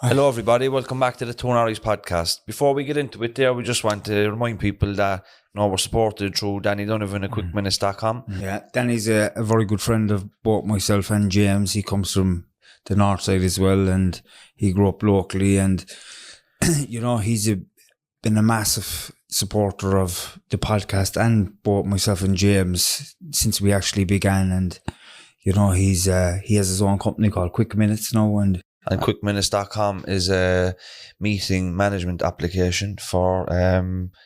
Hello everybody, welcome back to the Norries podcast. Before we get into it there, we just want to remind people that we're supported through Danny Donovan at quickminutes.com. Yeah, Danny's a very good friend of both myself and James. He comes from the north side as well, and he grew up locally, and he's been a massive supporter of the podcast and both myself and James since we actually began. And he has his own company called Quick Minutes now, and quickminutes.com is a meeting management application for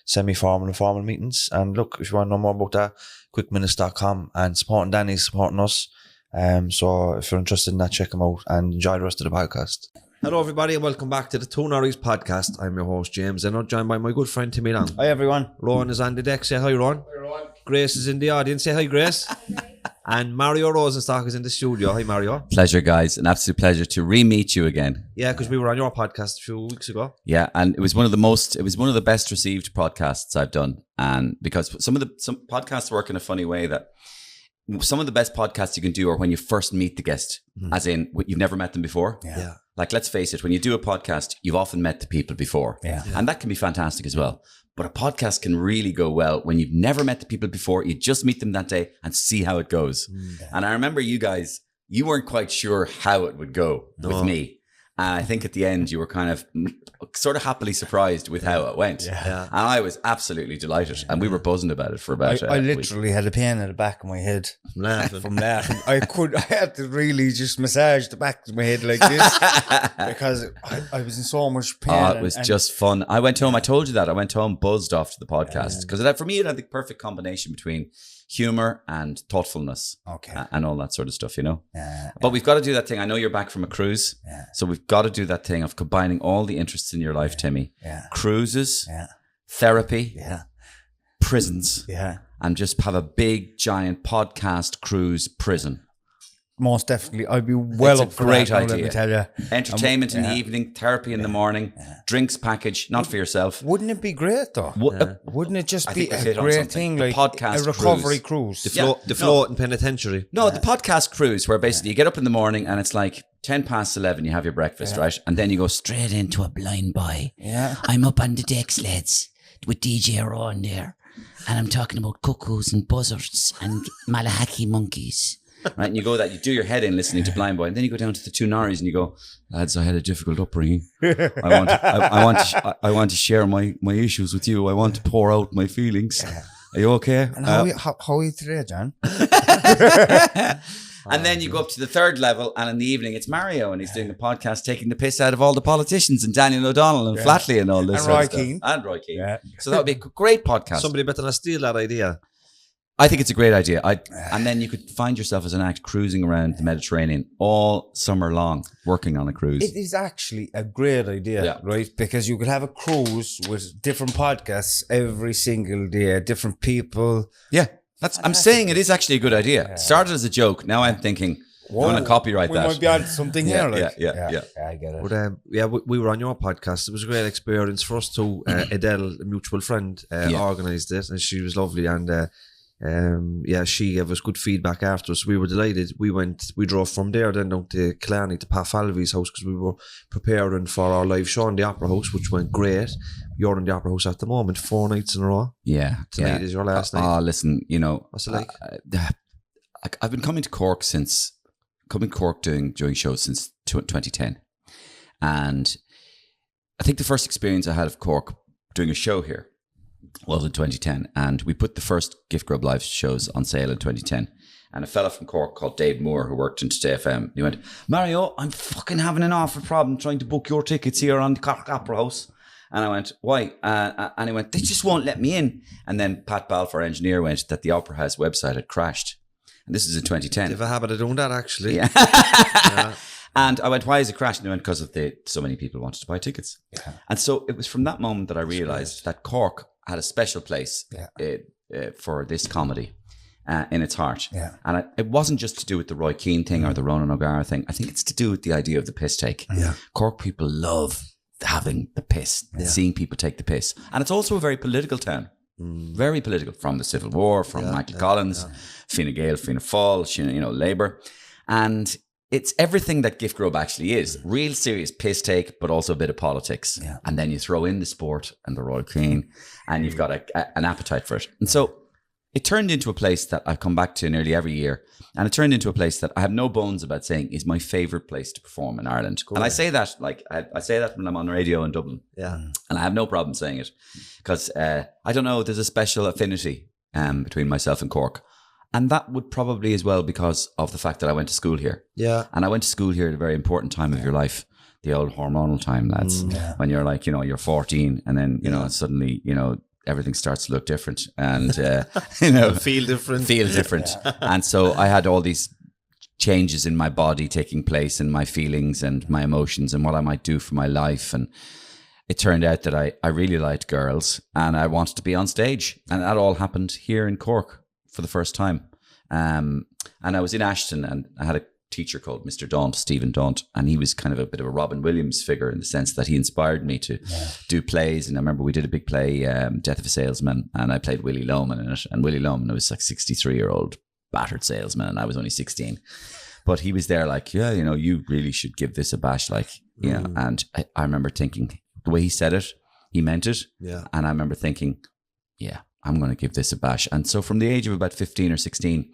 semi-formal and formal meetings. And look, if you want to know more about that, quickminutes.com, and supporting Danny's supporting us. So if you're interested in that, check them out and enjoy the rest of the podcast. Hello everybody and welcome back to the Norries podcast. I'm your host James, and I'm joined by my good friend Timmy Long. Hi everyone. Rowan is on the deck. Say hi, Rowan. Hi, Rowan. Grace is in the audience. Say hi, Grace. And Mario Rosenstock is in the studio. Hi, Mario. Pleasure, guys. An absolute pleasure to re-meet you again. Yeah, because we were on your podcast a few weeks ago. Yeah, and it was one of the best received podcasts I've done. And because some podcasts work in a funny way, that some of the best podcasts you can do are when you first meet the guest, as in you've never met them before. Yeah. Like, let's face it, when you do a podcast, you've often met the people before. Yeah. And that can be fantastic as well. But a podcast can really go well when you've never met the people before. You just meet them that day and see how it goes. And I remember you guys, you weren't quite sure how it would go with me. And I think at the end, you were kind of sort of happily surprised with how it went. Yeah. And I was absolutely delighted. And we were buzzing about it for about I literally had a pain in the back of my head From laughing. I had to really just massage the back of my head like this because I was in so much pain. Oh, it was just fun. I went home, I told you that. I went home buzzed after the podcast because for me, it had the perfect combination between humor and thoughtfulness and all that sort of stuff, But we've got to do that thing. I know you're back from a cruise. So we've got to do that thing of combining all the interests in your life, Timmy. Cruises, therapy, prisons, and just have a big, giant podcast cruise prison. Most definitely. I'd be well up for great that, idea. let me tell you. Entertainment in the evening, therapy in the morning, drinks package, not for yourself. Wouldn't it be great though? Wouldn't it just be think a hit on great something. thing, The like podcast a recovery cruise? The floating penitentiary. No, the podcast cruise where basically you get up in the morning and it's like 10 past 11, you have your breakfast, right? And then you go straight into a blind boy. Yeah. I'm up on the decks, lads, with DJ Rowan there, and I'm talking about cuckoos and buzzards and Malahaki monkeys. Right, and you do your head in listening to Blind Boy, and then you go down to the two Norries and you go, lads, I had a difficult upbringing. I want to share my issues with you. I want to pour out my feelings. Are you okay? And how are you today, John? And then you go up to the third level, and in the evening it's Mario, and he's doing a podcast taking the piss out of all the politicians and Daniel O'Donnell and Flatley and all this. And sort Roy of stuff. Keane. And Roy Keane. Yeah. So that would be a great podcast. Somebody better not steal that idea. I think it's a great idea. And then you could find yourself as an act cruising around the Mediterranean all summer long, working on a cruise. It is actually a great idea, right? Because you could have a cruise with different podcasts every single day, different people. Yeah, I'm saying it is actually a good idea. It started as a joke. Now I'm thinking, I want to copyright we that. might be on something here. Yeah. I get it. But we were on your podcast. It was a great experience for us too. Adele, a mutual friend, organised it, and she was lovely. And she gave us good feedback afterwards. We were delighted. We drove from there then down to Killarney to Pat Falvey's house because we were preparing for our live show in the Opera House, which went great. You're in the Opera House at the moment, 4 nights in a row. Yeah. Tonight is your last night. Oh, listen, what's it like? I've been coming to Cork doing shows since 2010. And I think the first experience I had of Cork doing a show here was in 2010, and we put the first Gift Grub Live shows on sale in 2010. And a fella from Cork called Dave Moore, who worked in Today FM, he went, Mario, I'm fucking having an awful problem trying to book your tickets here on the Cork Opera House. And I went, why? And he went, they just won't let me in. And then Pat Balfour, engineer, went that the Opera House website had crashed. And this is in 2010. They have a habit of doing that, actually. Yeah. And I went, why is it crashed? And they went, because of so many people wanted to buy tickets. Yeah. And so it was from that moment that I realised that Cork had a special place for this comedy in its heart. Yeah. And it wasn't just to do with the Roy Keane thing or the Ronan O'Gara thing. I think it's to do with the idea of the piss take. Yeah. Cork people love having the piss, seeing people take the piss. And it's also a very political town. Very political, from the Civil War, from Michael Collins, Fine Gael, Fianna Fáil, Labour. And it's everything that Gift Grub actually is. Real serious piss take, but also a bit of politics. Yeah. And then you throw in the sport and the Royal Queen, and you've got an appetite for it. And so it turned into a place that I come back to nearly every year. And it turned into a place that I have no bones about saying is my favourite place to perform in Ireland. Cool. And I say that, I say that when I'm on radio in Dublin. Yeah. And I have no problem saying it. Because, I don't know, there's a special affinity between myself and Cork. And that would probably as well because of the fact that I went to school here. Yeah. And I went to school here at a very important time of your life. The old hormonal time, lads. When you're like, you're 14 and then, suddenly, everything starts to look different and, feel different. And so I had all these changes in my body taking place and my feelings and my emotions and what I might do for my life. And it turned out that I really liked girls and I wanted to be on stage. And that all happened here in Cork for the first time. And I was in Ashton and I had a teacher called Mr. Daunt, Stephen Daunt, and he was kind of a bit of a Robin Williams figure in the sense that he inspired me to do plays. And I remember we did a big play, Death of a Salesman, and I played Willie Loman in it. And Willie Loman was like 63-year-old battered salesman, and I was only 16. But he was there like, you really should give this a bash, And I remember thinking, the way he said it, he meant it. Yeah. And I remember thinking, yeah, I'm going to give this a bash. And so from the age of about 15 or 16,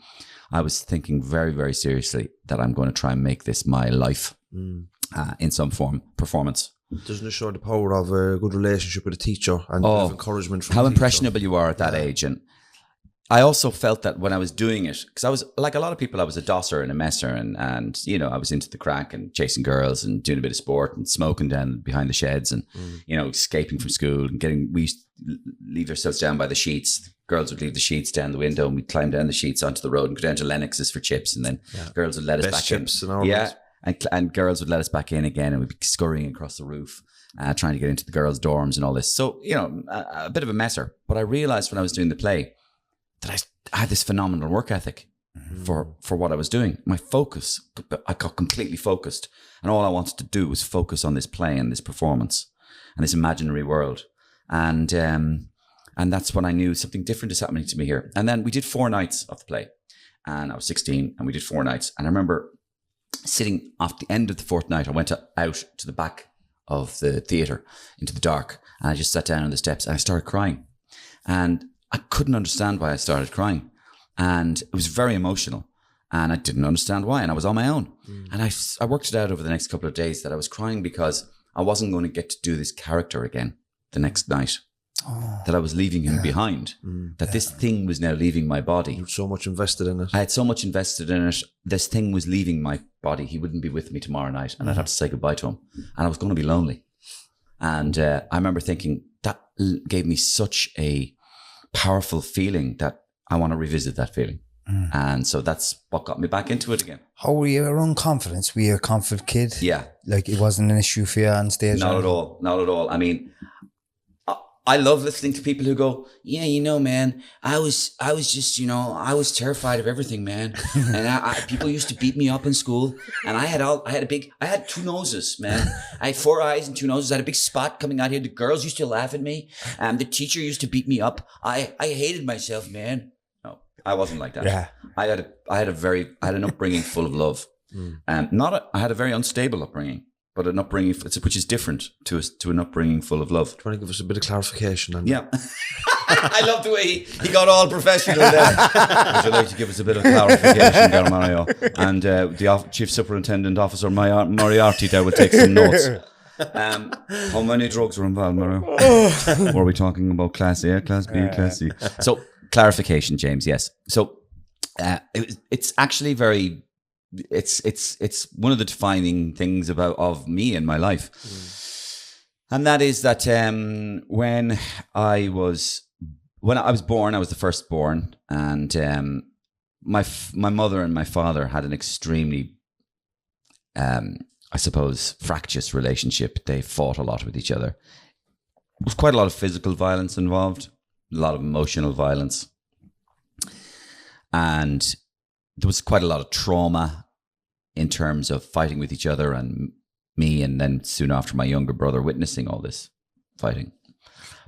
I was thinking very, very seriously that I'm going to try and make this my life in some form, performance. Doesn't it show the power of a good relationship with a teacher and of encouragement from how the impressionable you are at that age. And I also felt that when I was doing it, because I was like a lot of people, I was a dosser and a messer and I was into the crack and chasing girls and doing a bit of sport and smoking down behind the sheds and, escaping from school and we used to leave ourselves down by the sheets. Girls would leave the sheets down the window and we'd climb down the sheets onto the road and go down to Lennox's for chips. And then girls would let us back chips in. And all And girls would let us back in again and we'd be scurrying across the roof, trying to get into the girls' dorms and all this. So, a bit of a messer. But I realized when I was doing the play that I had this phenomenal work ethic for what I was doing. My focus, I got completely focused. And all I wanted to do was focus on this play and this performance and this imaginary world. And that's when I knew something different is happening to me here. And then we did 4 nights of the play. And I was 16 and we did 4 nights. And I remember sitting off the end of the 4th night, I went out to the back of the theatre into the dark. And I just sat down on the steps and I started crying. And I couldn't understand why I started crying. And it was very emotional. And I didn't understand why. And I was on my own. And I worked it out over the next couple of days that I was crying because I wasn't going to get to do this character again the next night. That I was leaving him behind. That this thing was now leaving my body. You had so much invested in it. I had so much invested in it. This thing was leaving my body. He wouldn't be with me tomorrow night. And I'd have to say goodbye to him. And I was going to be lonely. And I remember thinking that gave me such a powerful feeling that I want to revisit that feeling. And so that's what got me back into it again. How were you around confidence? Were you a confident kid? Yeah. Like it wasn't an issue for you on stage? Not at all. Not at all. I mean, I love listening to people who go, yeah, man, I was just, I was terrified of everything, man. And people used to beat me up in school. And I had 2 noses, man. I had 4 eyes and 2 noses. I had a big spot coming out here. The girls used to laugh at me. The teacher used to beat me up. I hated myself, man. No, I wasn't like that. Yeah. I had an upbringing full of love. I had a very unstable upbringing. But an upbringing, which is different to an upbringing full of love. Do you want to give us a bit of clarification on that? I love the way he got all professional there. Would you like to give us a bit of clarification there, Mario? And the Chief Superintendent Officer Moriarty there will take some notes. How many drugs were involved, Mario? Were we talking about Class A, Class B, Class C? So, clarification, James, yes. So, it's actually very... It's one of the defining things of me in my life. And that is that when I was born, I was the firstborn, and my mother and my father had an extremely I suppose fractious relationship. They fought a lot with each other. There was quite a lot of physical violence involved, a lot of emotional violence, and there was quite a lot of trauma in terms of fighting with each other and me, and then soon after my younger brother witnessing all this fighting.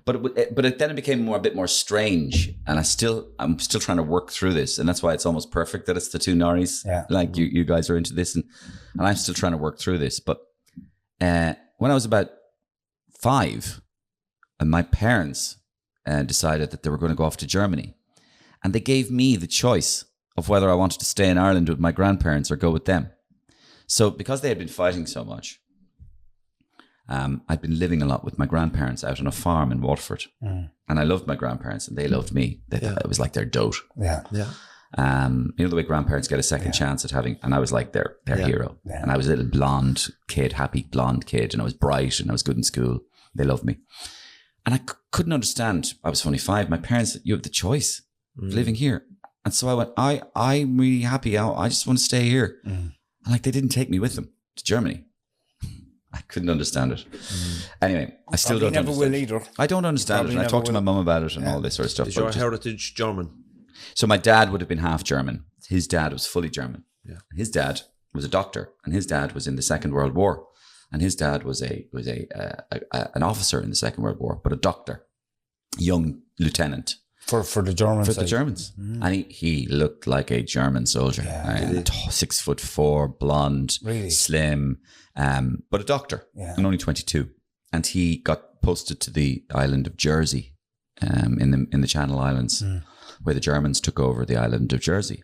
then it became a bit more strange, and I'm still trying to work through this, and that's why it's almost perfect that it's the two Norries. Yeah. Like you guys are into this, and I'm still trying to work through this. But when I was about 5, and my parents decided that they were going to go off to Germany, and they gave me the choice of whether I wanted to stay in Ireland with my grandparents or go with them. So because they had been fighting so much, I'd been living a lot with my grandparents out on a farm in Waterford. And I loved my grandparents and they loved me. It was like their dote. Yeah. Yeah. You know the way grandparents get a second chance at having, and I was like their hero. Yeah. And I was a little blonde kid, happy blonde kid, and I was bright and I was good in school. They loved me. And I couldn't understand. I was only 5. My parents said, you have the choice of living here. And so I went, I'm really happy. I just want to stay here. And like, they didn't take me with them to Germany. I couldn't understand it. Anyway, I still don't understand. Never will either. I don't understand it. And I talked to my mum about it and all this sort of stuff. Is your heritage German? So my dad would have been half German. His dad was fully German. Yeah. His dad was a doctor, and his dad was in the Second World War. And his dad was an officer in the Second World War, but a doctor, young lieutenant. For the Germans. For the Germans. And he looked like a German soldier. 6'4", blonde, Really? slim, but a doctor, and only 22. And he got posted to the island of Jersey, in the Channel Islands, where the Germans took over the island of Jersey.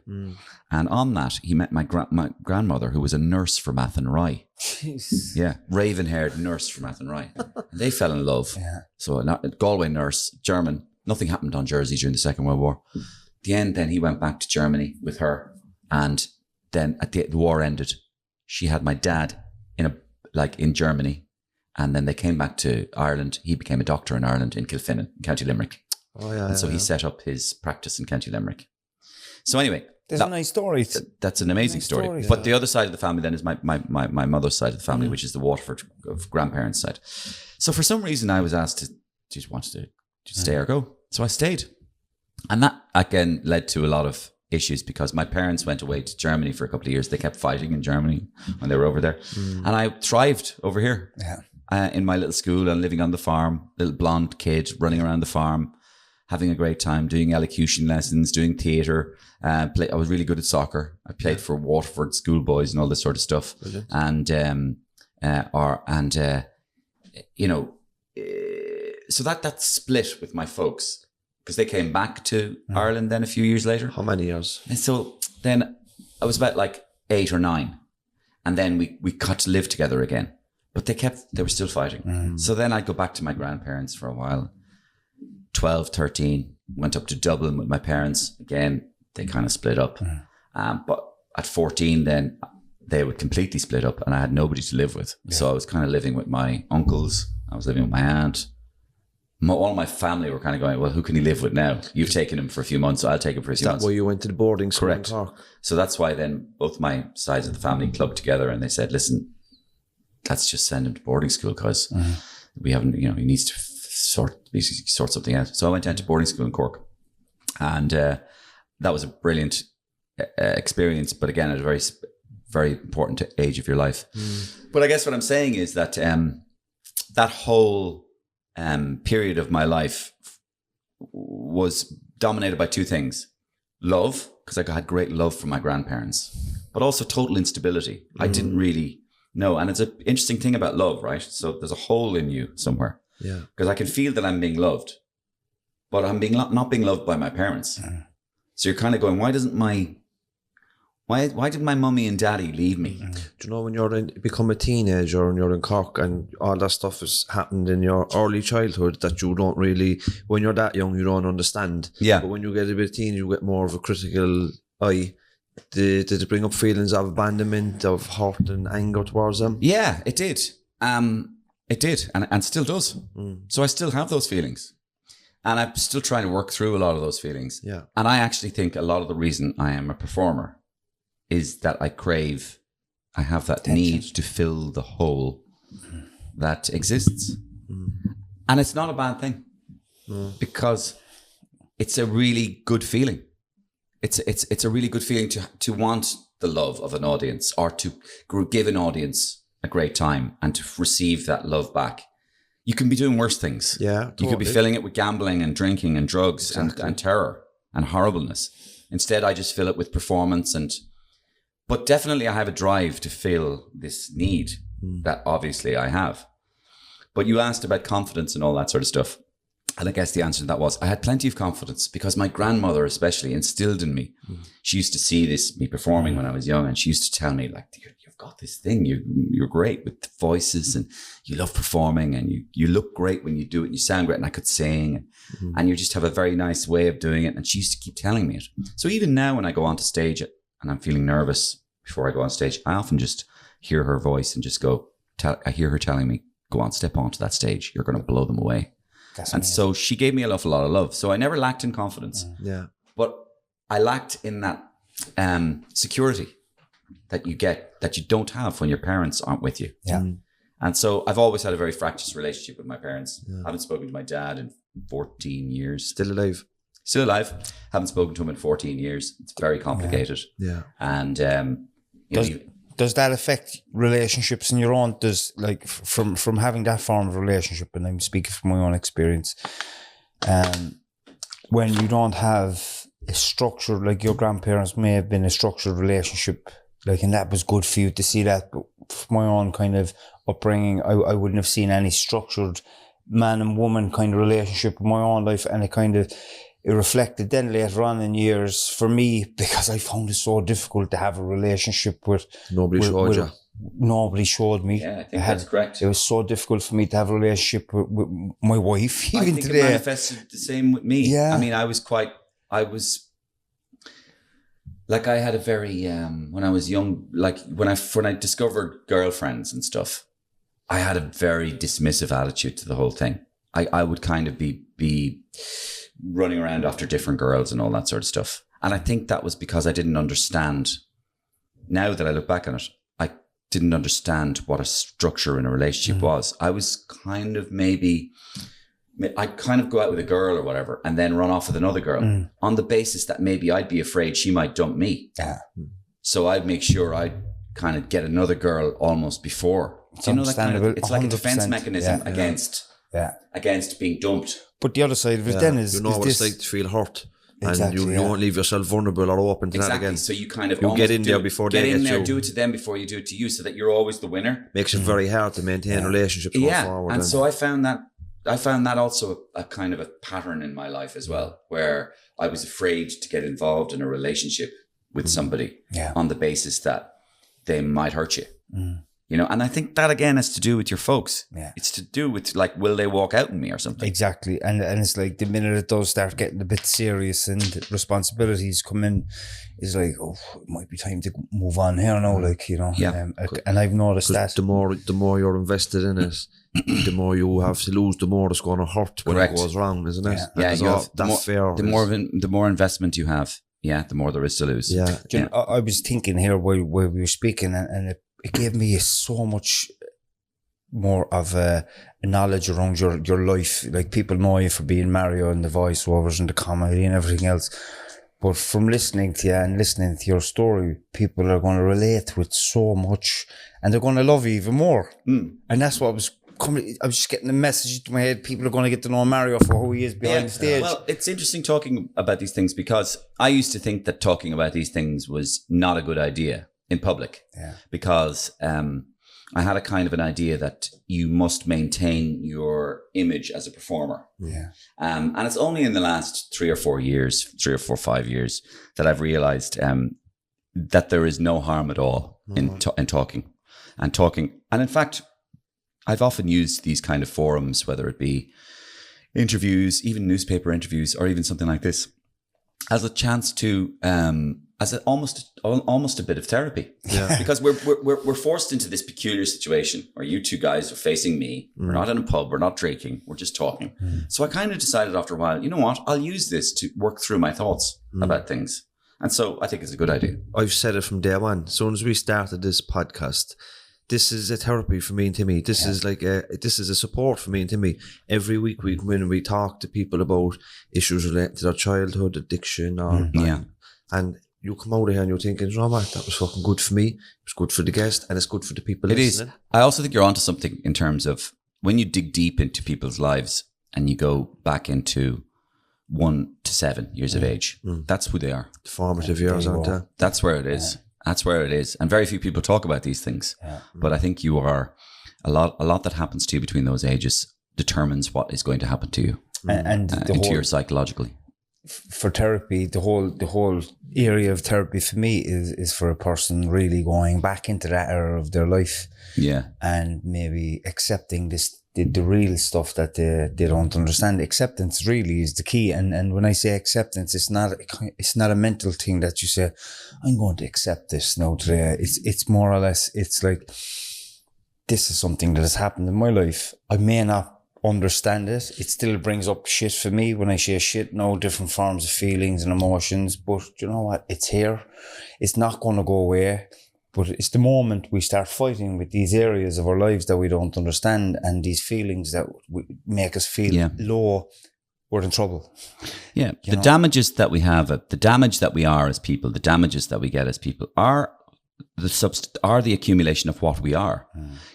And on that, he met my grandmother, who was a nurse from Athenry. Jeez. Yeah, raven-haired nurse from Athenry. And they fell in love. Yeah. So a Galway nurse, German. Nothing happened on Jersey during the Second World War. At the end, then he went back to Germany with her, and then at the war ended, she had my dad in Germany, and then they came back to Ireland. He became a doctor in Ireland, in Kilfinnan, in County Limerick. Oh yeah. And so he set up his practice in County Limerick. So anyway, there's a nice story. That's an amazing story. But the other side of the family then is my mother's side of the family, which is the Waterford of grandparents' side. So for some reason, I was asked to want to stay or go. So I stayed. And that again led to a lot of issues because my parents went away to Germany for a couple of years. They kept fighting in Germany when they were over there. And I thrived over here in my little school and living on the farm, little blonde kid running around the farm, having a great time, doing elocution lessons, doing theatre. I was really good at soccer. I played for Waterford schoolboys and all this sort of stuff. Brilliant. So that split with my folks because they came back to Ireland then a few years later. How many years? And so then I was about like 8 or 9, and then we got to live together again. But they were still fighting. So then I'd go back to my grandparents for a while. 12, 13, went up to Dublin with my parents. Again, they kind of split up. But at 14 then they would completely split up and I had nobody to live with. Yeah. So I was kind of living with my uncles. I was living with my aunt. All my family were kind of going, well, who can he live with now? You've taken him for a few months, so I'll take him for a few months. Is that why you went to the boarding school? Correct. In Cork? So that's why then both my sides of the family clubbed together and they said, listen, let's just send him to boarding school because we haven't, he needs to sort something out. So I went down to boarding school in Cork and that was a brilliant experience, but again, at a very, very important age of your life. But I guess what I'm saying is that that whole period of my life was dominated by two things. Love, because I had great love from my grandparents, but also total instability. I didn't really know. And it's an interesting thing about love, right? So there's a hole in you somewhere. Yeah. Because I can feel that I'm being loved, but I'm not being loved by my parents. So you're kind of going, why did my mummy and daddy leave me? Do you know when you become a teenager and you're in Cork and all that stuff has happened in your early childhood that you don't really, when you're that young, you don't understand. Yeah. But when you get a bit teen, you get more of a critical eye. Did it bring up feelings of abandonment, of hurt and anger towards them? Yeah, it did. It did, and still does. So I still have those feelings. And I'm still trying to work through a lot of those feelings. Yeah. And I actually think a lot of the reason I am a performer is that I have that need to fill the hole that exists. And it's not a bad thing because it's a really good feeling. It's a really good feeling to want the love of an audience or to give an audience a great time and to receive that love back. you can be doing worse things. Yeah, You could be totally. filling it with gambling and drinking and drugs Exactly. and terror and horribleness. Instead, I just fill it with performance but definitely I have a drive to fill this need that obviously I have. But you asked about confidence and all that sort of stuff. And I guess the answer to that was I had plenty of confidence because my grandmother especially instilled in me. She used to see me performing when I was young, and she used to tell me, like, you've got this thing. You're great with voices, and you love performing, and you look great when you do it, and you sound great. And I could sing, and you just have a very nice way of doing it. And she used to keep telling me it. So even now when I go onto stage and I'm feeling nervous before I go on stage, I often just hear her voice and just go, I hear her telling me, go on, step onto that stage. You're going to blow them away. And so she gave me an awful lot of love. So I never lacked in confidence. Yeah. But I lacked in that security that you get, that you don't have when your parents aren't with you. Yeah. And so I've always had a very fractious relationship with my parents. I haven't spoken to my dad in 14 years. Still alive. Still alive. Haven't spoken to him in 14 years. It's very complicated. Yeah. And Does that affect relationships in your own? Does, like, from having that form of relationship, and I'm speaking from my own experience, when you don't have a structure, like your grandparents may have been a structured relationship, like, and that was good for you to see that. But from my own kind of upbringing, I wouldn't have seen any structured man and woman kind of relationship in my own life, and it reflected then later on in years for me, because I found it so difficult to have a relationship with Nobody showed you. Nobody showed me. yeah, I think that's correct. It was so difficult for me to have a relationship with my wife, I even think today. it manifested the same with me. Yeah. I mean, I had a very, when I was young, like when I discovered girlfriends and stuff, I had a very dismissive attitude to the whole thing. I would kind of be running around after different girls and all that sort of stuff. And I think that was because I didn't understand. Now that I look back on it, I didn't understand what a structure in a relationship was. I was kind of I'd kind of go out with a girl or whatever and then run off with another girl on the basis that maybe I'd be afraid she might dump me. Yeah. So I'd make sure I'd kind of get another girl almost before. It's Do you know that kind of, understandable. it's like a defense 100%, mechanism yeah. against being dumped. But the other side of it then is, you know is what this, it's like to feel hurt. Exactly, and you yeah. won't leave yourself vulnerable or open to that Exactly. again. So you kind of You almost get in there before they get in get there, you. do it to them before you do it to you, so that you're always the winner. Makes it very hard to maintain relationships going forward. And so I found that also a kind of a pattern in my life as well, where I was afraid to get involved in a relationship with somebody on the basis that they might hurt you. You know, and I think that again has to do with your folks. Yeah. It's to do with, like, will they walk out on me or something? Exactly. And it's like the minute it does start getting a bit serious and responsibilities come in, it's like, oh, it might be time to move on here now, like, you know. Yeah. And I've noticed that. The more you're invested in it, the more you have to lose, the more it's going to hurt when Correct. it goes wrong, isn't it? Yeah, And you have, that's fair. the more investment you have, the more there is to lose. Yeah. Do you know, I was thinking here while we were speaking, and it gave me so much more of a knowledge around your life. Like, people know you for being Mario and the voiceovers and the comedy and everything else. But from listening to you and listening to your story, people are going to relate with so much, and they're going to love you even more. And that's what I was just getting a message to my head. People are going to get to know Mario for who he is behind the stage. Well, it's interesting talking about these things, because I used to think that talking about these things was not a good idea in public, because I had a kind of an idea that you must maintain your image as a performer. And it's only in the last 3 or 4 or 5 years that I've realized that there is no harm at all in talking. And in fact, I've often used these kind of forums, whether it be interviews, even newspaper interviews, or even something like this, as a chance to almost a bit of therapy. Because we're forced into this peculiar situation where you two guys are facing me. We're not in a pub, we're not drinking, we're just talking. So I kind of decided after a while, you know what, I'll use this to work through my thoughts about things. And so I think it's a good idea. I've said it from day one. As soon as we started this podcast, this is a therapy for me and Timmy. This is like this is a support for me and Timmy. Every week we come in and we talk to people about issues related to their childhood, addiction, and you come out of here and you're thinking, oh man, that was fucking good for me. It was good for the guest, and it's good for the people listening. It is. I also think you're onto something in terms of when you dig deep into people's lives and you go back into 1 to 7 years of age, that's who they are. Formative years, aren't they? That's where it is. That's where it is. And very few people talk about these things. But I think you are a lot that happens to you between those ages determines what is going to happen to you And the into whole, your psychologically. for therapy, the whole area of therapy for me is for a person really going back into that era of their life Yeah. and maybe accepting the real stuff that they don't understand. Acceptance really is the key. And when I say acceptance, it's not a mental thing that you say, I'm going to accept this now today. It's more or less, it's like, this is something that has happened in my life. I may not understand it. It still brings up shit for me when I say shit, different forms of feelings and emotions. But you know what? It's here. It's not going to go away. But it's the moment we start fighting with these areas of our lives that we don't understand and these feelings that make us feel low, we're in trouble. Yeah. The damages that we have, the damage that we are as people, the damages that we get as people are the accumulation of what we are.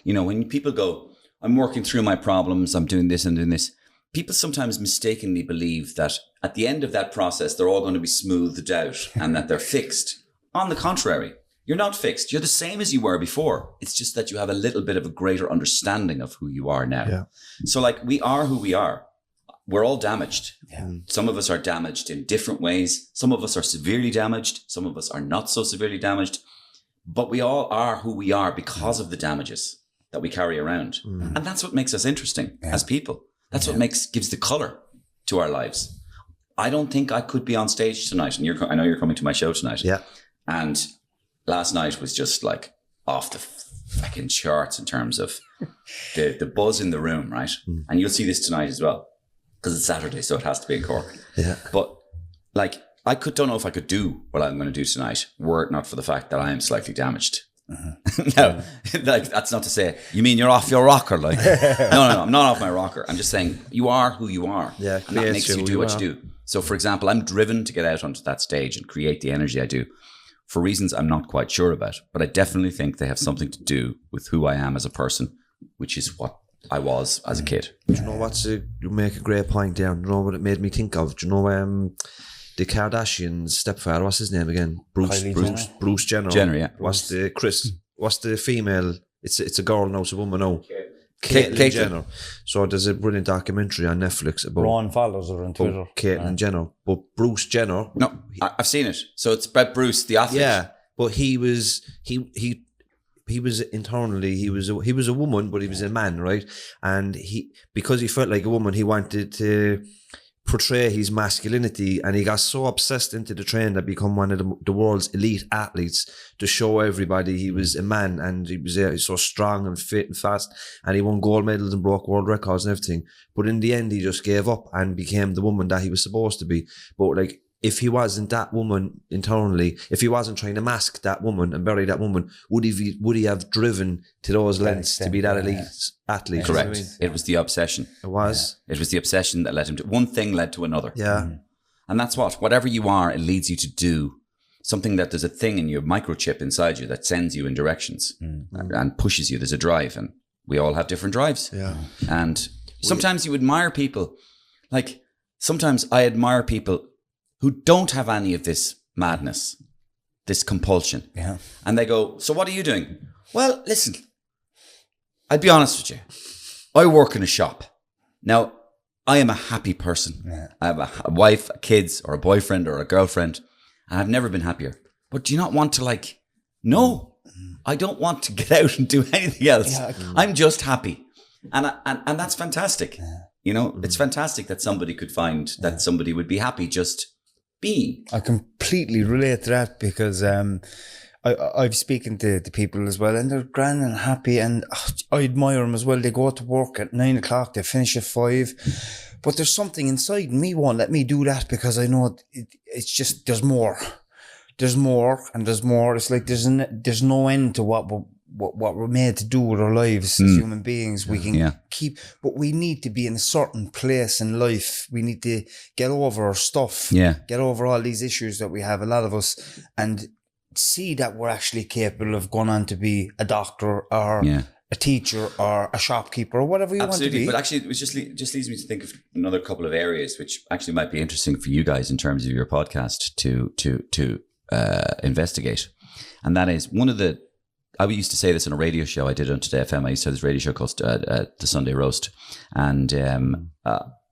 You know, when people go, I'm working through my problems, I'm doing this and doing this, people sometimes mistakenly believe that at the end of that process, they're all going to be smoothed out and that they're fixed. On the contrary, you're not fixed. You're the same as you were before. It's just that you have a little bit of a greater understanding of who you are now. Yeah. So like, we are who we are. We're all damaged. Yeah. Some of us are damaged in different ways. Some of us are severely damaged. Some of us are not so severely damaged. But we all are who we are because of the damages that we carry around. And that's what makes us interesting as people. That's what gives the color to our lives. I don't think I could be on stage tonight. And I know you're coming to my show tonight. Yeah. And last night was just like off the fucking charts in terms of the buzz in the room, right? And you'll see this tonight as well because it's Saturday, so it has to be in Cork. Yeah. But like, don't know if I could do what I'm going to do tonight were it not for the fact that I am slightly damaged. No, like, that's not to say, you mean you're off your rocker? Like, no, I'm not off my rocker. I'm just saying you are who you are. Yeah. And that makes you do what you do. So for example, I'm driven to get out onto that stage and create the energy I do for reasons I'm not quite sure about, but I definitely think they have something to do with who I am as a person, which is what I was as a kid. Do you know you make a great point there. Do you know what it made me think of? Do you know the Kardashians' stepfather? What's his name again? Bruce Jenner. Jenner, yeah. What's the female? It's a girl now, it's a woman now. Caitlyn Jenner. So there's a brilliant documentary on Netflix about Ron follows her on Twitter. Caitlyn Jenner. But Bruce Jenner. No, I've seen it. So it's about Bruce, the athlete. Yeah, but he was internally he was a woman, but he was a man, right? And because he felt like a woman, he wanted to portray his masculinity, and he got so obsessed into the training that become one of the world's elite athletes to show everybody he was a man, and he was so strong and fit and fast, and he won gold medals and broke world records and everything. But in the end, he just gave up and became the woman that he was supposed to be. But like, if he wasn't that woman internally, if he wasn't trying to mask that woman and bury that woman, would he have driven to those lengths to be that elite athlete? Correct. You know what I mean? It was the obsession. It was. Yeah. It was the obsession that led him to one thing led to another. Yeah. And that's whatever you are, it leads you to do something that there's a thing in your microchip inside you that sends you in directions and pushes you. There's a drive, and we all have different drives. Yeah. And sometimes you admire people. Like, sometimes I admire people who don't have any of this madness, this compulsion. Yeah. And they go, so what are you doing? Well, listen, I'll be honest with you. I work in a shop. Now, I am a happy person. Yeah. I have a wife, kids, or a boyfriend or a girlfriend, and I've never been happier. But do you not want to no, I don't want to get out and do anything else. Yeah, I'm just happy. And that's fantastic. Yeah. You know, it's fantastic that somebody could find that somebody would be happy just being. I completely relate to that because I've spoken to people as well, and they're grand and happy, and I admire them as well. They go to work at 9 o'clock, they finish at 5, but there's something inside me won't let me do that because I know it's just there's more and there's more. It's like there's no end to what we're made to do with our lives as human beings. We can keep, but we need to be in a certain place in life. We need to get over our stuff, get over all these issues that we have, a lot of us, and see that we're actually capable of going on to be a doctor or a a teacher or a shopkeeper or whatever you Absolutely. want to be. But actually, it was just leads me to think of another couple of areas which actually might be interesting for you guys in terms of your podcast to investigate. And that is one of the, I used to say this on a radio show I did on Today FM. I used to have this radio show called The Sunday Roast. And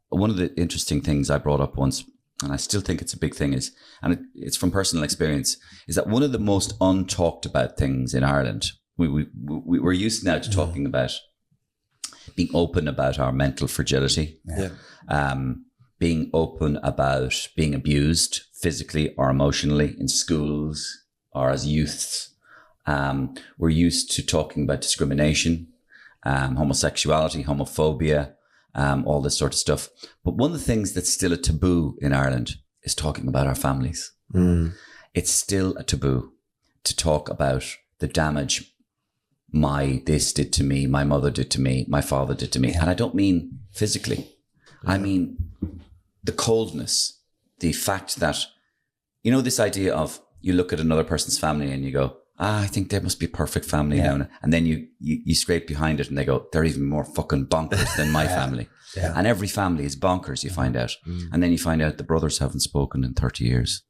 one of the interesting things I brought up once, and I still think it's a big thing, is, and it's from personal experience, is that one of the most untalked about things in Ireland, we're used now to talking about being open about our mental fragility, being open about being abused physically or emotionally in schools or as youths. We're used to talking about discrimination, homosexuality, homophobia, all this sort of stuff. But one of the things that's still a taboo in Ireland is talking about our families. It's still a taboo to talk about the damage this did to me, my mother did to me, my father did to me. And I don't mean physically. I mean the coldness, the fact that, you know, this idea of you look at another person's family and you go, I think they must be a perfect family now. And then you scrape behind it and they go, they're even more fucking bonkers than my family. Yeah. And every family is bonkers, you find out. And then you find out the brothers haven't spoken in 30 years.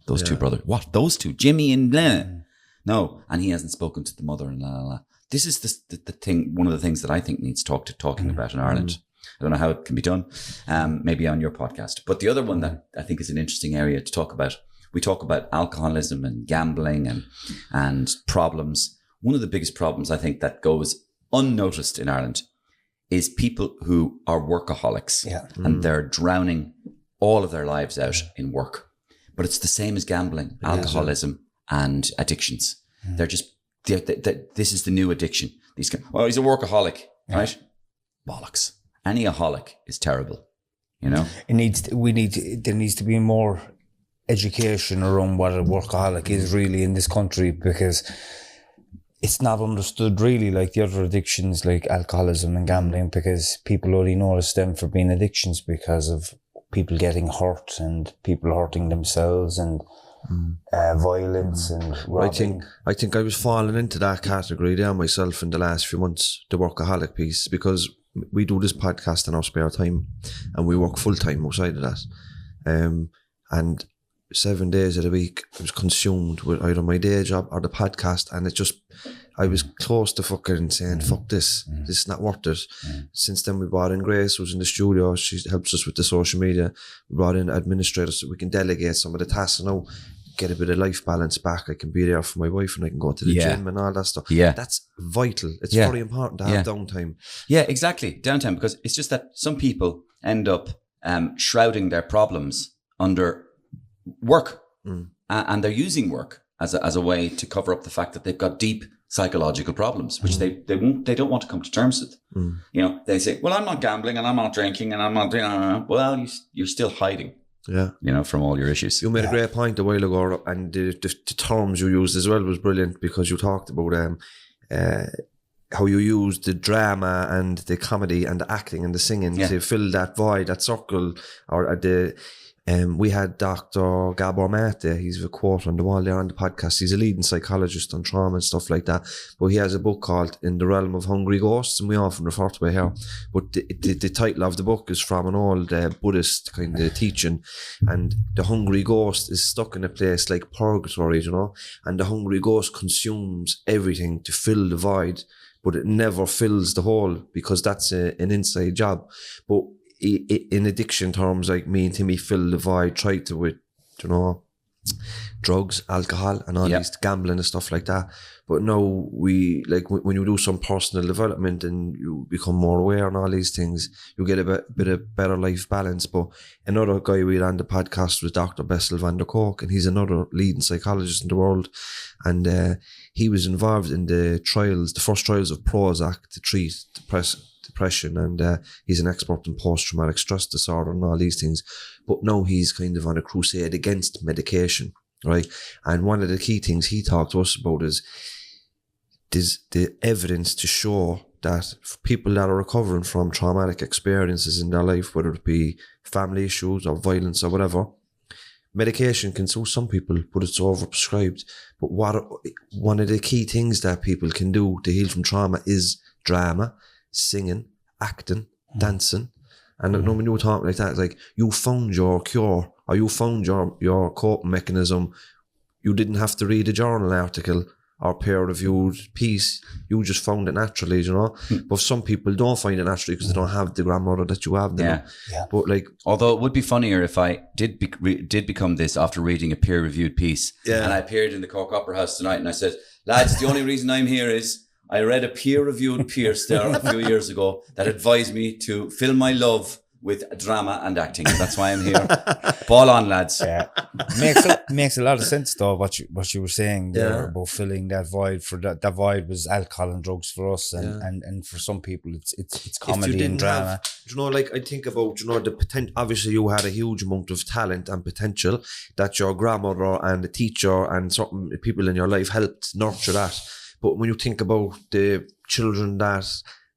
Those two brothers. What? Those two? Jimmy and No. And he hasn't spoken to the mother and la la la. This is the thing, one of the things that I think needs talking about in Ireland. I don't know how it can be done, maybe on your podcast. But the other one that I think is an interesting area to talk about, we talk about alcoholism and gambling and problems. One of the biggest problems I think that goes unnoticed in Ireland is people who are workaholics and they're drowning all of their lives out in work. But it's the same as gambling, alcoholism and addictions. They're just, this is the new addiction. He's a workaholic, right? Bollocks. Any aholic is terrible, you know? There needs to be more education around what a workaholic is really in this country, because it's not understood really like the other addictions like alcoholism and gambling, because people only notice them for being addictions because of people getting hurt and people hurting themselves and violence and robbing. I think I was falling into that category there myself in the last few months, the workaholic piece, because we do this podcast in our spare time and we work full time outside of that. And 7 days of the week I was consumed with either my day job or the podcast, and I was close to fucking saying fuck this is not worth it. Since then we brought in Grace, who's in the studio. She helps us with the social media. We brought in administrators so we can delegate some of the tasks and now get a bit of life balance back. I can be there for my wife and I can go to the gym and all that stuff. That's vital. It's very important to have downtime. Exactly, downtime, because it's just that some people end up shrouding their problems under work, and they're using work as a way to cover up the fact that they've got deep psychological problems, which they don't want to come to terms with. You know, they say, well, I'm not gambling and I'm not drinking and I'm not doing, well, you're still hiding, you know, from all your issues. You made a great point a while ago, and the terms you used as well was brilliant, because you talked about how you use the drama and the comedy and the acting and the singing to fill that void, that circle, or we had Dr. Gabor Mate. He's a quote on the wall there on the podcast. He's a leading psychologist on trauma and stuff like that. But he has a book called In the Realm of Hungry Ghosts, and we often refer to it here. But the title of the book is from an old Buddhist kind of teaching. And the hungry ghost is stuck in a place like purgatory, you know. And the hungry ghost consumes everything to fill the void, but it never fills the hole, because that's an inside job. But in addiction terms, like me and Timmy fill the void, try to with, you know, drugs, alcohol and all these gambling and stuff like that. But now we, like, when you do some personal development and you become more aware and all these things, you get a bit of better life balance. But another guy we had on the podcast was Dr. Bessel van der Kolk, and he's another leading psychologist in the world. And he was involved in the first trials of Prozac to treat depression, and he's an expert in post-traumatic stress disorder and all these things. But now he's kind of on a crusade against medication, right? And one of the key things he talked to us about is the evidence to show that for people that are recovering from traumatic experiences in their life, whether it be family issues or violence or whatever, medication can suit some people, but it's overprescribed. But one of the key things that people can do to heal from trauma is drama, singing, acting, dancing. And when you were talking like that, it's like you found your cure, or you found your coping mechanism. You didn't have to read a journal article or peer-reviewed piece. You just found it naturally, you know. But some people don't find it naturally because they don't have the grandmother that you have. You know? But like, although it would be funnier if I did become this after reading a peer-reviewed piece, and I appeared in the Cork Opera House tonight, and I said, lads, the only reason I'm here is I read a peer-reviewed piece there a few years ago that advised me to fill my love with drama and acting. That's why I'm here. Ball on, lads. Yeah, makes a lot of sense though. What you were saying there about filling that void. For that void was alcohol and drugs for us, and for some people it's comedy and drama. You know, like I think about, you know, the potential. Obviously, you had a huge amount of talent and potential that your grandmother and the teacher and certain people in your life helped nurture that. But when you think about the children that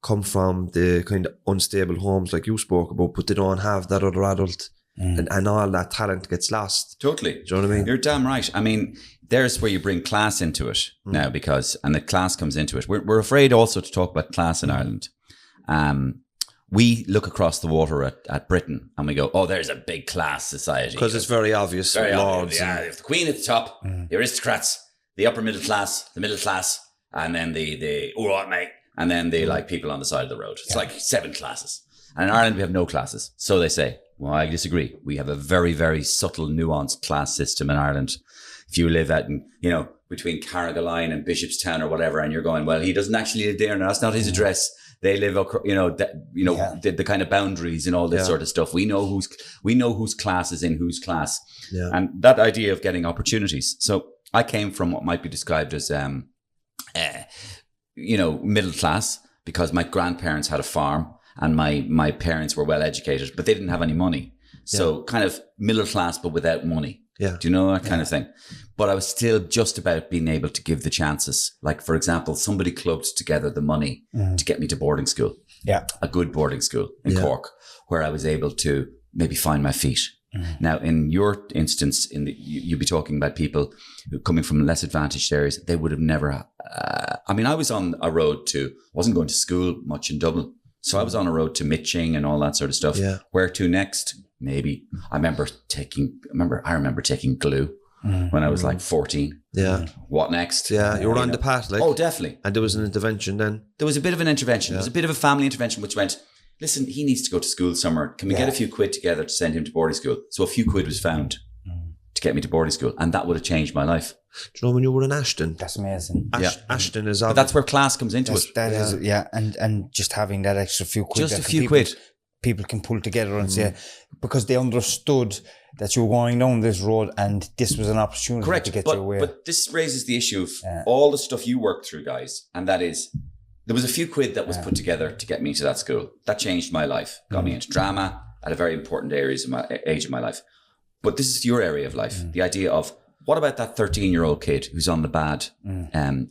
come from the kind of unstable homes like you spoke about, but they don't have that other adult, and all that talent gets lost. Totally. Do you know what I mean? You're damn right. I mean, there's where you bring class into it now, and the class comes into it. We're afraid also to talk about class in Ireland. We look across the water at Britain and we go, oh, there's a big class society. Because it's very obvious. Very obvious. Yeah, if the Queen at the top, the aristocrats, the upper middle class, the middle class, and then the all right, mate. And then they like people on the side of the road. It's like 7 classes. And in Ireland, we have no classes. So they say, well, I disagree. We have a very, very subtle, nuanced class system in Ireland. If you live out in, you know, between Carrigaline and Bishopstown or whatever, and you're going, well, he doesn't actually live there. No, that's not his address. They live, the kind of boundaries and all this sort of stuff. We know whose class is in whose class. Yeah. And that idea of getting opportunities. So I came from what might be described as, middle class, because my grandparents had a farm and my parents were well educated, but they didn't have any money. So kind of middle class, but without money. Yeah. Do you know that kind of thing? But I was still just about being able to give the chances. Like, for example, somebody clubbed together the money to get me to boarding school. Yeah. A good boarding school in Cork, where I was able to maybe find my feet. Now, in your instance, you'd be talking about people who coming from less advantaged areas. They would have never. I was on a road wasn't going to school much in Dublin, so I was on a road to Mitching and all that sort of stuff. Yeah. Where to next? Maybe I remember taking glue when I was like 14. Yeah. What next? Yeah, you were on the path, like. Oh, definitely. And there was an intervention then. There was a bit of an intervention. There was a bit of a family intervention, which went, listen, he needs to go to school somewhere. Can we get a few quid together to send him to boarding school? So a few quid was found to get me to boarding school. And that would have changed my life. Do you know when you were in Ashton? That's amazing. Ashton is but that's where class comes into it. That is, and just having that extra few quid. Just a few quid. People can pull together and say, because they understood that you were going down this road and this was an opportunity to get your way. But this raises the issue of all the stuff you worked through, guys. And that is, there was a few quid that was put together to get me to that school. That changed my life. Got me into drama at a very important age of my life. But this is your area of life. The idea of, what about that 13-year-old kid who's on the bad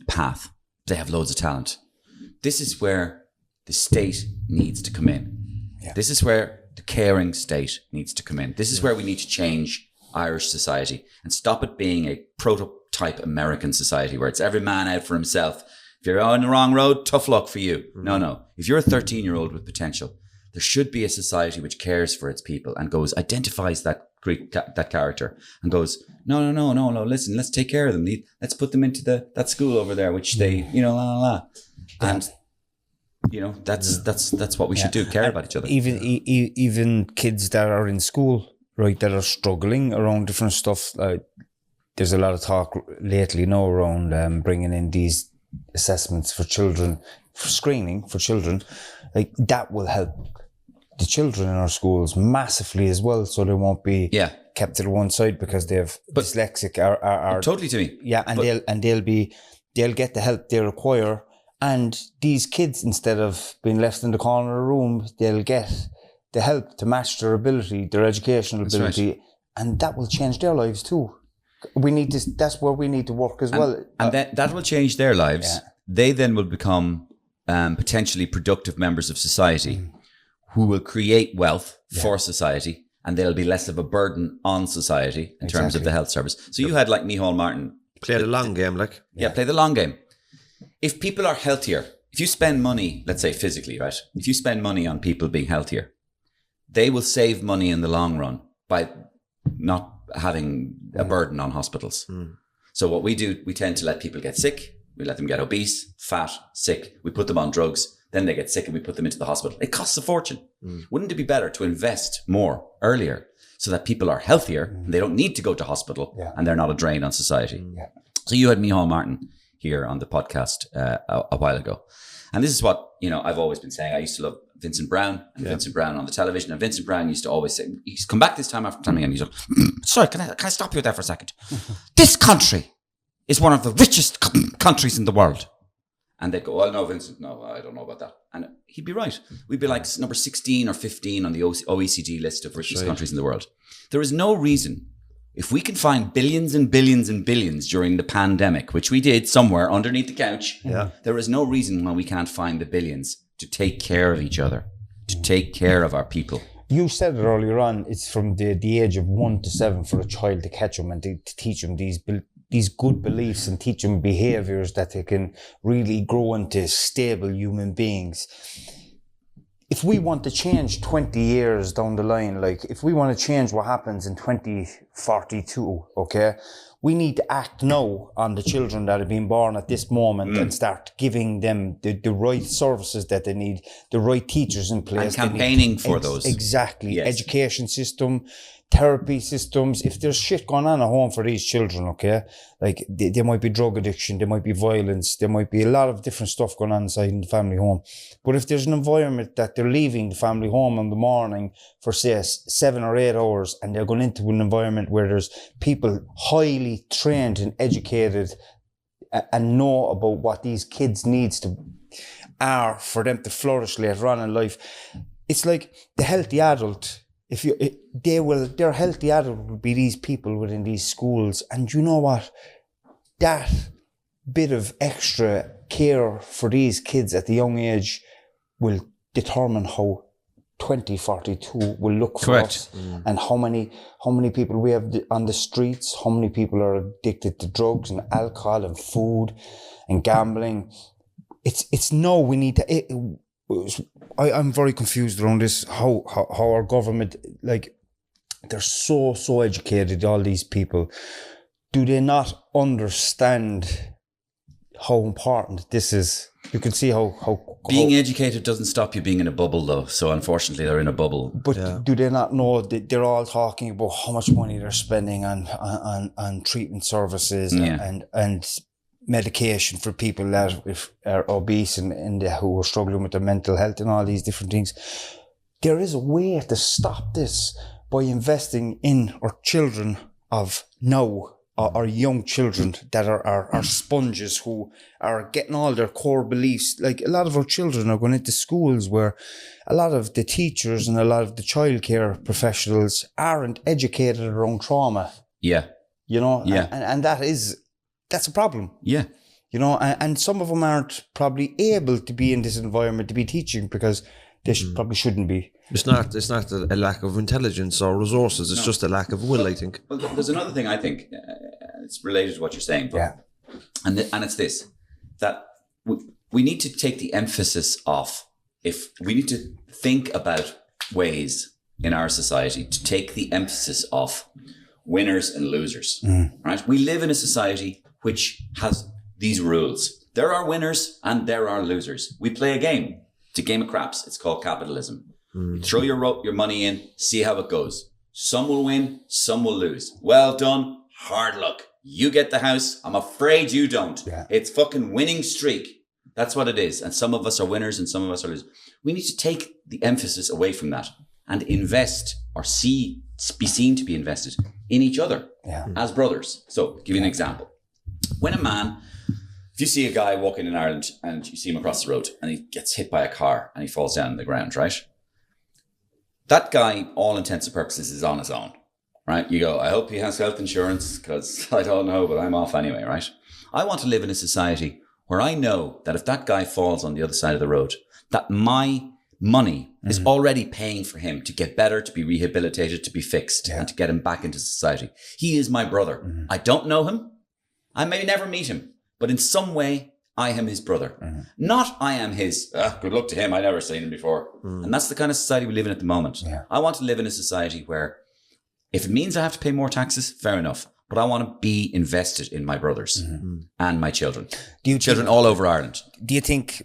path? They have loads of talent. This is where the state needs to come in. Yeah. This is where the caring state needs to come in. This is where we need to change Irish society and stop it being a prototype American society where it's every man out for himself. If you're on the wrong road, tough luck for you. No. If you're a 13-year-old with potential, there should be a society which cares for its people and identifies that character and goes, no, listen, let's take care of them. Let's put them into that school over there, which they, And that's what we should do. Care about each other. Even kids that are in school, right, that are struggling around different stuff. There's a lot of talk lately now around bringing in these assessments for children, for screening for children. Like, that will help the children in our schools massively as well, so they won't be kept to the one side because they have dyslexic or totally to me. Yeah, and they'll get the help they require. And these kids, instead of being left in the corner of the room, they'll get the help to match their ability, their educational ability, and that will change their lives too. That's where we need to work as well. And that will change their lives. Yeah. They then will become potentially productive members of society who will create wealth for society, and they'll be less of a burden on society in terms of the health service. So you had like Micheál Martin. Play the long game, like. Yeah, play the long game. If people are healthier, if you spend money, let's say physically, right? If you spend money on people being healthier, they will save money in the long run by not having a burden on hospitals. So what we do, we tend to let people get sick. We let them get obese, fat, sick. We put them on drugs. Then they get sick and we put them into the hospital. It costs a fortune. Wouldn't it be better to invest more earlier so that people are healthier and they don't need to go to hospital and they're not a drain on society? So you had Micheál Martin here on the podcast a while ago. And this is what, I've always been saying. I used to love Vincent Brown and Vincent Brown on the television. And Vincent Brown used to always say, he's come back this time after time again. He's like, sorry, can I stop you there for a second? This country is one of the richest countries in the world. And they'd go, well, no, Vincent, no, I don't know about that. And he'd be right. We'd be like number 16 or 15 on the OECD list of richest countries in the world. There is no reason, if we can find billions and billions and billions during the pandemic, which we did somewhere underneath the couch, there is no reason why we can't find the billions to take care of each other, to take care of our people. You said it earlier on, it's from the age of 1 to 7 for a child to catch them and to teach them these good beliefs and teach them behaviors that they can really grow into stable human beings. If we want to change 20 years down the line, like if we want to change what happens in 2042, okay, we need to act now on the children that are being born at this moment and start giving them the right services that they need, the right teachers in place. And campaigning for those. Exactly. Yes. Education system, therapy systems. If there's shit going on at home for these children, okay, like there might be drug addiction, there might be violence, there might be a lot of different stuff going on inside in the family home. But if there's an environment that they're leaving the family home in the morning for say 7 or 8 hours and they're going into an environment where there's people highly trained and educated and know about what these kids needs are for them to flourish later on in life, it's like the healthy adult. Their healthy adult will be these people within these schools. And you know what? That bit of extra care for these kids at the young age will determine how 2042 will look for us. And how many people we have on the streets, how many people are addicted to drugs and alcohol and food and gambling. It's no, we need to... I'm very confused around this, how our government, like, they're so educated, all these people. Do they not understand how important this is? You can see how being educated doesn't stop you being in a bubble, though. So unfortunately, they're in a bubble. But do they not know that they're all talking about how much money they're spending on treatment services and medication for people that are obese and who are struggling with their mental health and all these different things? There is a way to stop this by investing in our children of now, our young children that are sponges who are getting all their core beliefs. Like a lot of our children are going into schools where a lot of the teachers and a lot of the childcare professionals aren't educated around trauma. Yeah. And that's a problem. Yeah. And some of them aren't probably able to be in this environment to be teaching because they probably shouldn't be. It's not a lack of intelligence or resources. It's just a lack of will, I think. Well, there's another thing I think, it's related to what you're saying. But, and it's this, that we need to take the emphasis off. We need to think about ways in our society to take the emphasis off winners and losers. Right? We live in a society which has these rules. There are winners and there are losers. We play a game. It's a game of craps. It's called capitalism. You throw your money in, see how it goes. Some will win, some will lose. Well done, hard luck. You get the house. I'm afraid you don't. Yeah. It's fucking winning streak. That's what it is. And some of us are winners and some of us are losers. We need to take the emphasis away from that and invest or be seen to be invested in each other as brothers. So, give you an example. When if you see a guy walking in Ireland and you see him across the road and he gets hit by a car and he falls down on the ground, right? That guy, all intents and purposes, is on his own, right? You go, I hope he has health insurance because I don't know, but I'm off anyway, right? I want to live in a society where I know that if that guy falls on the other side of the road, that my money is already paying for him to get better, to be rehabilitated, to be fixed, and to get him back into society. He is my brother. I don't know him. I may never meet him, but in some way, I am his brother. Not I am his, good luck to him, I never seen him before. And that's the kind of society we live in at the moment. Yeah. I want to live in a society where if it means I have to pay more taxes, fair enough. But I want to be invested in my brothers and my children. Children all over Ireland. Do you think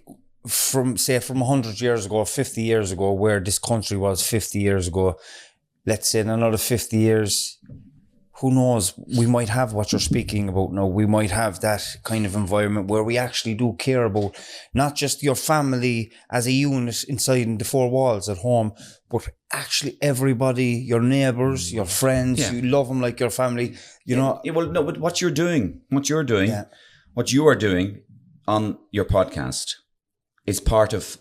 from 100 years ago, 50 years ago, where this country was 50 years ago, let's say in another 50 years, who knows, we might have what you're speaking about now. We might have that kind of environment where we actually do care about not just your family as a unit inside the four walls at home, but actually everybody, your neighbours, your friends, you love them like your family, you know. Yeah, well, no, but what you are doing on your podcast is part of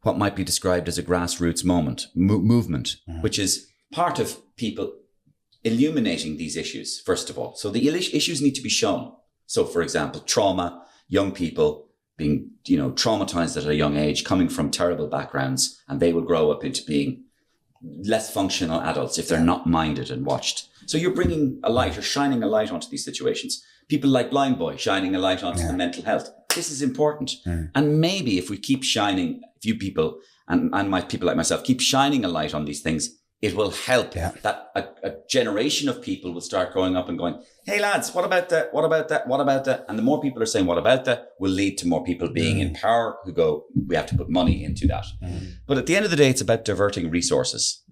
what might be described as a grassroots movement, which is part of people illuminating these issues, first of all. So the issues need to be shown. So, for example, trauma, young people being, traumatized at a young age, coming from terrible backgrounds, and they will grow up into being less functional adults if they're not minded and watched. So you're bringing a light or shining a light onto these situations. People like Blind Boy shining a light onto the mental health. This is important. And maybe if we keep shining, if you people and my people like myself keep shining a light on these things, it will help that a generation of people will start growing up and going, hey lads, what about that? What about that? What about that? And the more people are saying, what about that, will lead to more people being in power who go, we have to put money into that. But at the end of the day, it's about diverting resources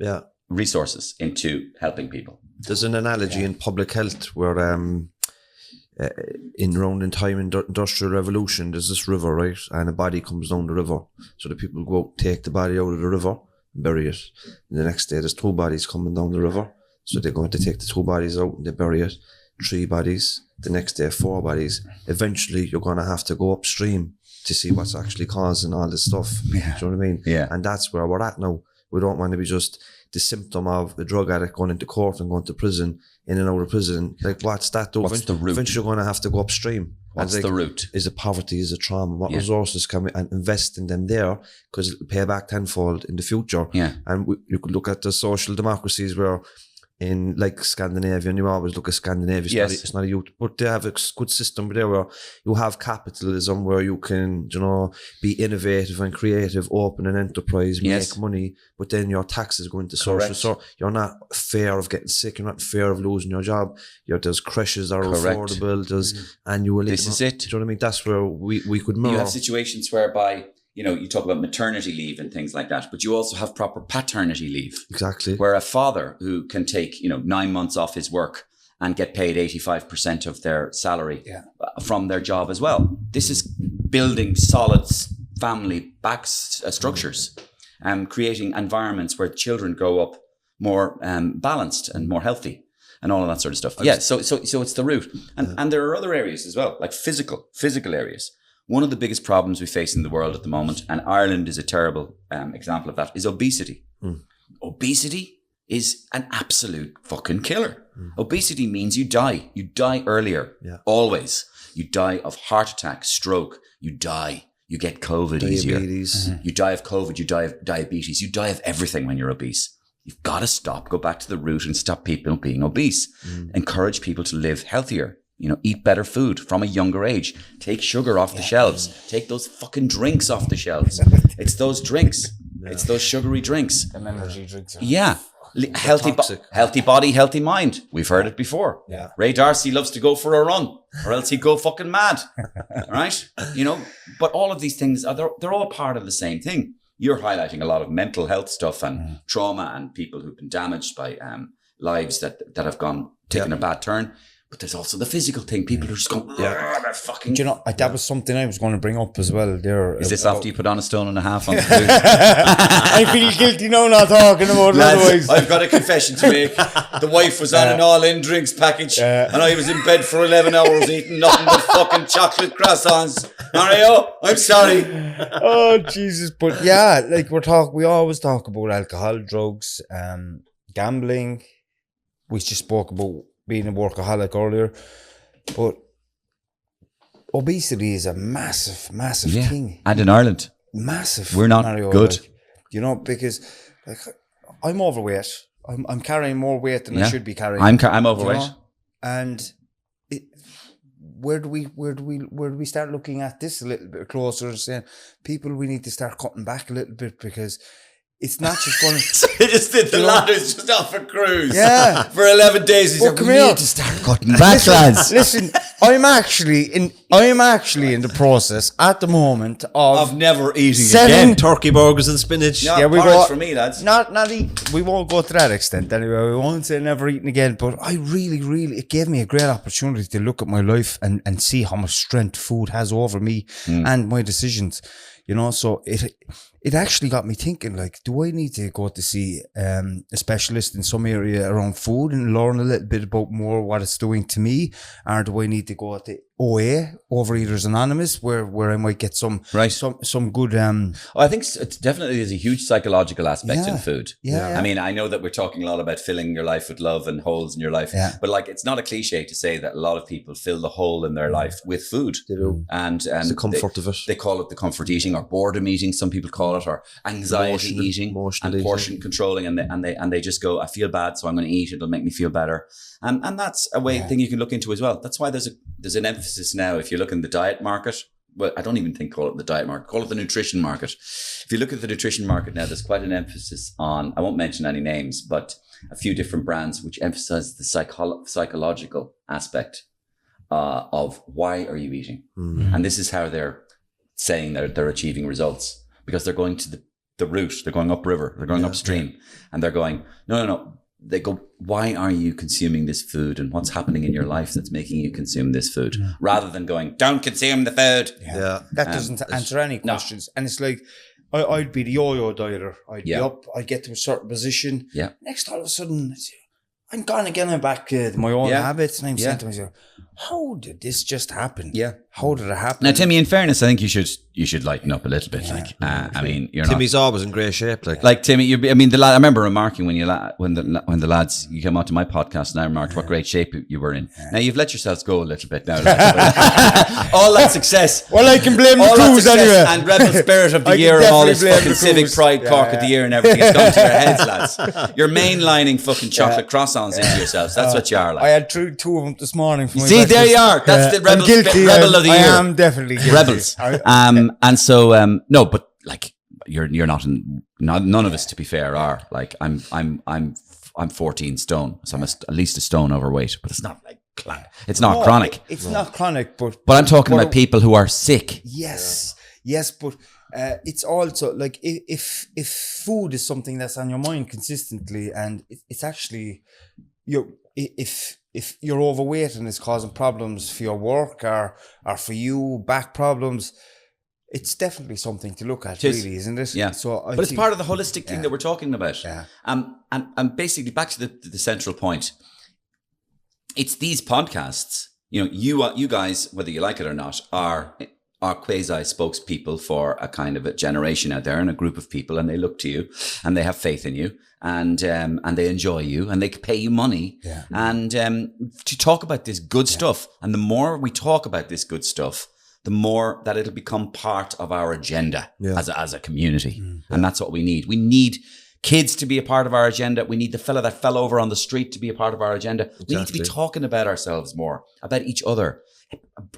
into helping people. There's an analogy in public health where in time industrial revolution, there's this river, right? And a body comes down the river. So the people go out, take the body out of the river, bury it. And the next day there's 2 bodies coming down the river. So they're going to take the 2 bodies out and they bury it. 3 bodies. The next day 4 bodies. Eventually you're going to have to go upstream to see what's actually causing all this stuff. Yeah. Do you know what I mean? Yeah. And that's where we're at now. We don't want to be just the symptom of a drug addict going into court and going to prison, in and out of prison. Like, what's that do? What's the root? Eventually you're going to have to go upstream. What's the root? Is it poverty? Is it trauma? What resources can we and invest in them there? Because it'll pay back tenfold in the future. Yeah. And you could look at the social democracies where in like Scandinavia, and you always look at Scandinavia, it's not a youth, but they have a good system there where you have capitalism where you can, be innovative and creative, open an enterprise, make money, but then your taxes go into social. So you're not fear of getting sick, you're not fear of losing your job. There's creches that are affordable, there's annual. This is it. Do you know what I mean? That's where we could mirror. You have situations whereby, you talk about maternity leave and things like that, but you also have proper paternity leave. Exactly. Where a father who can take, 9 months off his work and get paid 85% of their salary from their job as well. This is building solid family structures and creating environments where children grow up more balanced and more healthy and all of that sort of stuff. So it's the root. And there are other areas as well, like physical areas. One of the biggest problems we face in the world at the moment, and Ireland is a terrible example of that, is obesity. Obesity is an absolute fucking killer. Obesity means you die. You die earlier. Always. You die of heart attack, stroke. You die. You get COVID easier. You die of COVID. You die of diabetes. You die of everything when you're obese. You've got to stop. Go back to the root and stop people being obese. Encourage people to live healthier. Eat better food from a younger age. Take sugar off the shelves. Take those fucking drinks off the shelves. It's those drinks. It's those sugary drinks. Them energy drinks. Healthy body, healthy mind. We've heard it before. Yeah. Ray Darcy loves to go for a run, or else he'd go fucking mad. Right? But all of these things, they're all part of the same thing. You're highlighting a lot of mental health stuff and trauma and people who've been damaged by lives that have taken a bad turn. But there's also the physical thing. People are just going, they're fucking... that was something I was going to bring up as well there. Is this after you put on a stone and a half on the food? I feel guilty now not talking about it otherwise. I've got a confession to make. The wife was on an all-in drinks package and I was in bed for 11 hours eating nothing but fucking chocolate croissants. Mario, I'm sorry. Oh, Jesus. But we always talk about alcohol, drugs, gambling. We just spoke about being a workaholic earlier, but obesity is a massive thing. And in Ireland, massive. We're not Mario, good. Because I'm overweight. I'm carrying more weight than I should be carrying. I'm overweight. And where do we start looking at this a little bit closer and saying, people, we need to start cutting back a little bit, because it's not just going to... So they just did the ladders just off a cruise. Yeah. For 11 days. He said, come we here. need to start cutting back, lads. Listen, I'm actually in the process at the moment Of never eating Setting- again. Turkey burgers and spinach. Yeah, we porridge go for me, lads. we won't go to that extent anyway. We won't say never eating again, but I really, it gave me a great opportunity to look at my life and see how much strength food has over me and my decisions. You know, so it actually got me thinking, like, do I need to go to see a specialist in some area around food and learn a little bit about more what it's doing to me? Or do I need to go to OA, Overeaters Anonymous, where I might get some good... I think it's definitely there's a huge psychological aspect in food. Yeah. I mean, I know that we're talking a lot about filling your life with love and holes in your life, but like, it's not a cliche to say that a lot of people fill the hole in their life with food. They do. And It's the comfort of it. They call it the comfort eating, or boredom eating, some people call it, or anxiety eating, emotional and eating. portion controlling, and they just go, I feel bad, so I'm going to eat. It'll make me feel better. And that's a thing you can look into as well. That's why there's an emphasis now. If you look in the diet market, well, I don't even think call it the diet market, call it the nutrition market. If you look at the nutrition market now, there's quite an emphasis on, I won't mention any names, but a few different brands which emphasize the psychological aspect of why are you eating? And this is how they're saying they're achieving results, because they're going to the route, they're going upriver, they're going upstream, and they're going, no. They go, why are you consuming this food, and what's happening in your life that's making you consume this food? Rather than going, don't consume the food. Yeah. That doesn't answer any questions. And it's like, I'd be the yo-yo dieter. I'd be up, I'd get to a certain position. Yeah. Next, all of a sudden, I'm gone again. I'm back to my own habits. And I'm saying to myself, how did this just happen? Yeah. How did it happen? Now, Timmy, in fairness, I think you should lighten up a little bit. Like, I mean, you're Timmy's always in great shape. like Timmy. The lad. I remember remarking when the lads you came onto my podcast, and I remarked what great shape you were in. Now you've let yourselves go a little bit now. All that success. Well, I can blame the all that cruise success anyway. and Rebel Spirit of the I can year and all this definitely blame fucking the Civic cruise. Pride Cork of the year and everything has gone to your heads, lads. You're mainlining fucking chocolate croissants into yourselves. That's what you are like. I had two of them this morning. For my See, there breakfast. you are. That's the I'm guilty. rebel of the year. I am definitely guilty. Rebels. And so no, but like you're not none of us, to be fair, are like I'm 14 stone, so I'm at least a stone overweight, but it's not like it's not chronic. It's not chronic, but I'm talking about people who are sick. Yes, but it's also like if food is something that's on your mind consistently, and it's actually if you're overweight and it's causing problems for your work or for you, back problems, it's definitely something to look at, really, isn't it? Yeah. So, but it's part of the holistic thing that we're talking about. Yeah. And basically back to the central point. It's these podcasts. You know, you guys, whether you like it or not, are quasi spokespeople for a kind of a generation out there and a group of people, and they look to you and they have faith in you, and they enjoy you, and they pay you money, and to talk about this good stuff. And the more we talk about this good stuff, the more that it'll become part of our agenda as a community. And that's what we need. We need kids to be a part of our agenda. We need the fella that fell over on the street to be a part of our agenda. Exactly. We need to be talking about ourselves more, about each other.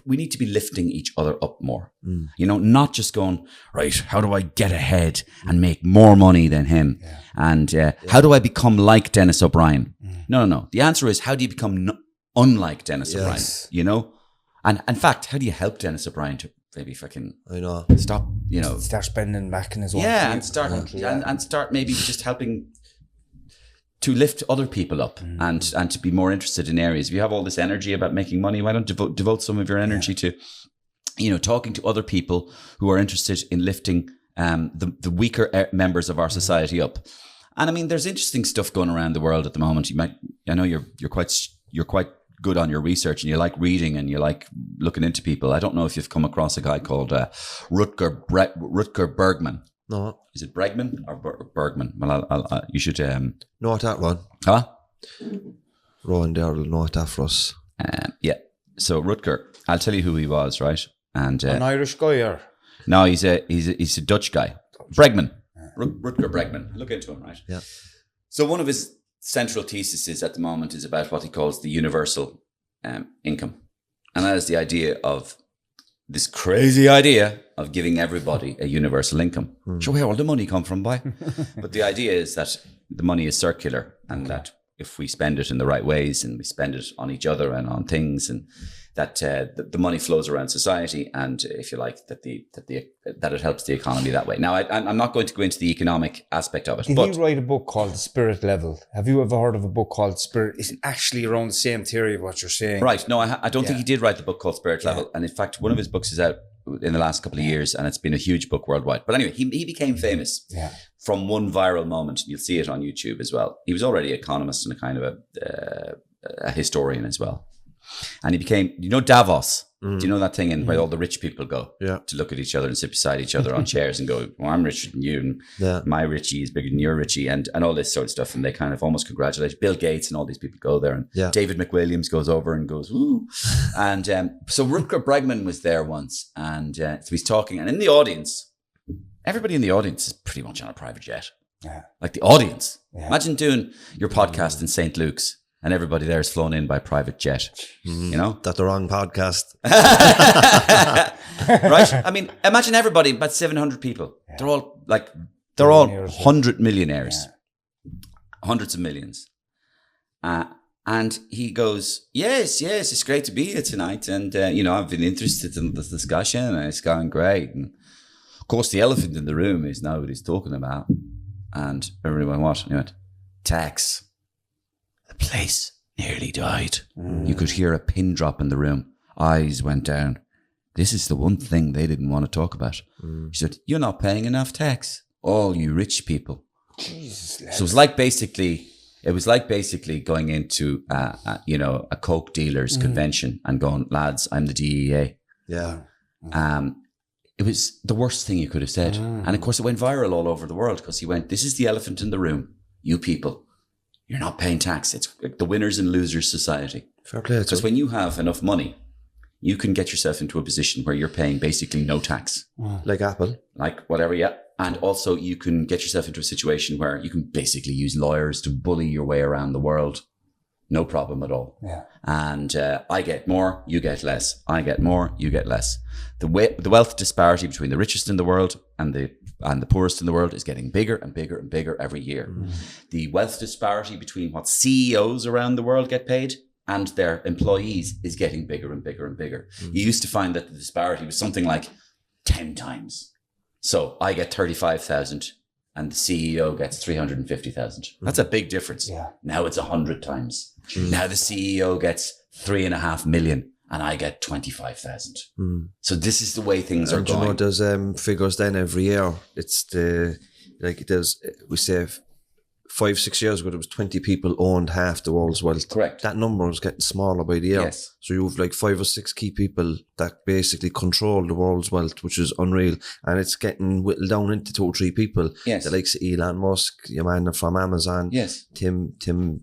We need to be lifting each other up more. You know, not just going, right, how do I get ahead and make more money than him? And how do I become like Dennis O'Brien? No. The answer is, how do you become unlike Dennis O'Brien? You know? And in fact, how do you help Dennis O'Brien to maybe fucking stop, you know, start spending back in his own and start maybe just helping to lift other people up and to be more interested in areas. If you have all this energy about making money, why don't devote some of your energy to, you know, talking to other people who are interested in lifting the weaker members of our society up. And I mean, there's interesting stuff going around the world at the moment. I know you're quite good on your research, and you like reading and you like looking into people. I don't know if you've come across a guy called Rutger Bergman. No. Is it Bregman or Bergman? Well, I'll you should know that one. Huh? Rowan there will know that for us. Yeah. So Rutger, I'll tell you who he was, right? And an Irish guy, or no, he's a Dutch guy. Bregman, Rutger Bregman. Look into him, right? Yeah. So one of his central theses at the moment is about what he calls the universal income. And that is the idea of this crazy idea of giving everybody a universal income. Sure, where will the money come from, boy? But the idea is that the money is circular, and that if we spend it in the right ways and we spend it on each other and on things, and that the money flows around society, and if you like, that it helps the economy that way. Now, I'm not going to go into the economic aspect of it. Did but he write a book called The Spirit Level? Have you ever heard of a book called Spirit? It's actually around the same theory of what you're saying. Right. No, I don't think he did write the book called Spirit Level. And in fact, one of his books is out in the last couple of years, and it's been a huge book worldwide. But anyway, he became famous from one viral moment. You'll see it on YouTube as well. He was already an economist and a kind of a historian as well. And he became, Davos. Do you know that thing in where all the rich people go to look at each other and sit beside each other on chairs and go, well, I'm richer than you, and my Richie is bigger than your Richie, and all this sort of stuff. And they kind of almost congratulate Bill Gates and all these people go there. And David McWilliams goes over and goes, ooh. And so Rutger Bregman was there once, and so he's talking. And in the audience, everybody in the audience is pretty much on a private jet. Yeah. Like the audience. Yeah. Imagine doing your podcast in St. Luke's, and everybody there is flown in by private jet, you know? That's the wrong podcast. Right? I mean, imagine everybody, about 700 people. Yeah. They're all 100 millionaires. Yeah. Hundreds of millions. And he goes, yes, it's great to be here tonight. And, I've been interested in this discussion, and it's going great. And of course, the elephant in the room is nobody's talking about. And everybody went, what? And he went, tax. The place nearly died. You could hear a pin drop in the room. Eyes went down. This is the one thing they didn't want to talk about. She said, you're not paying enough tax. All you rich people. Jesus, so it was like basically going into a coke dealers convention and going, lads, I'm the DEA. Yeah. It was the worst thing you could have said. And of course it went viral all over the world, because he went, this is the elephant in the room. You people, you're not paying tax. It's the winners and losers society. Fair play. Because when you have enough money, you can get yourself into a position where you're paying basically no tax. Like Apple. Like whatever, yeah. And also you can get yourself into a situation where you can basically use lawyers to bully your way around the world. No problem at all. Yeah. And I get more, you get less. I get more, you get less. The wealth disparity between the richest in the world and the poorest in the world is getting bigger and bigger and bigger every year. The wealth disparity between what CEOs around the world get paid and their employees is getting bigger and bigger and bigger. You used to find that the disparity was something like 10 times. So I get 35,000 and the CEO gets 350,000. That's a big difference. Yeah. Now it's 100 times. Now the CEO gets 3.5 million and I get 25,000. So this is the way things are going. There's figures then every year. It's we say 5-6 years ago, there was 20 people owned half the world's wealth. Correct. That number is getting smaller by the year. Yes. So you have like 5 or 6 key people that basically control the world's wealth, which is unreal. And it's getting whittled down into 2 or 3 people. Yes. The likes of Elon Musk, your man from Amazon. Yes. Tim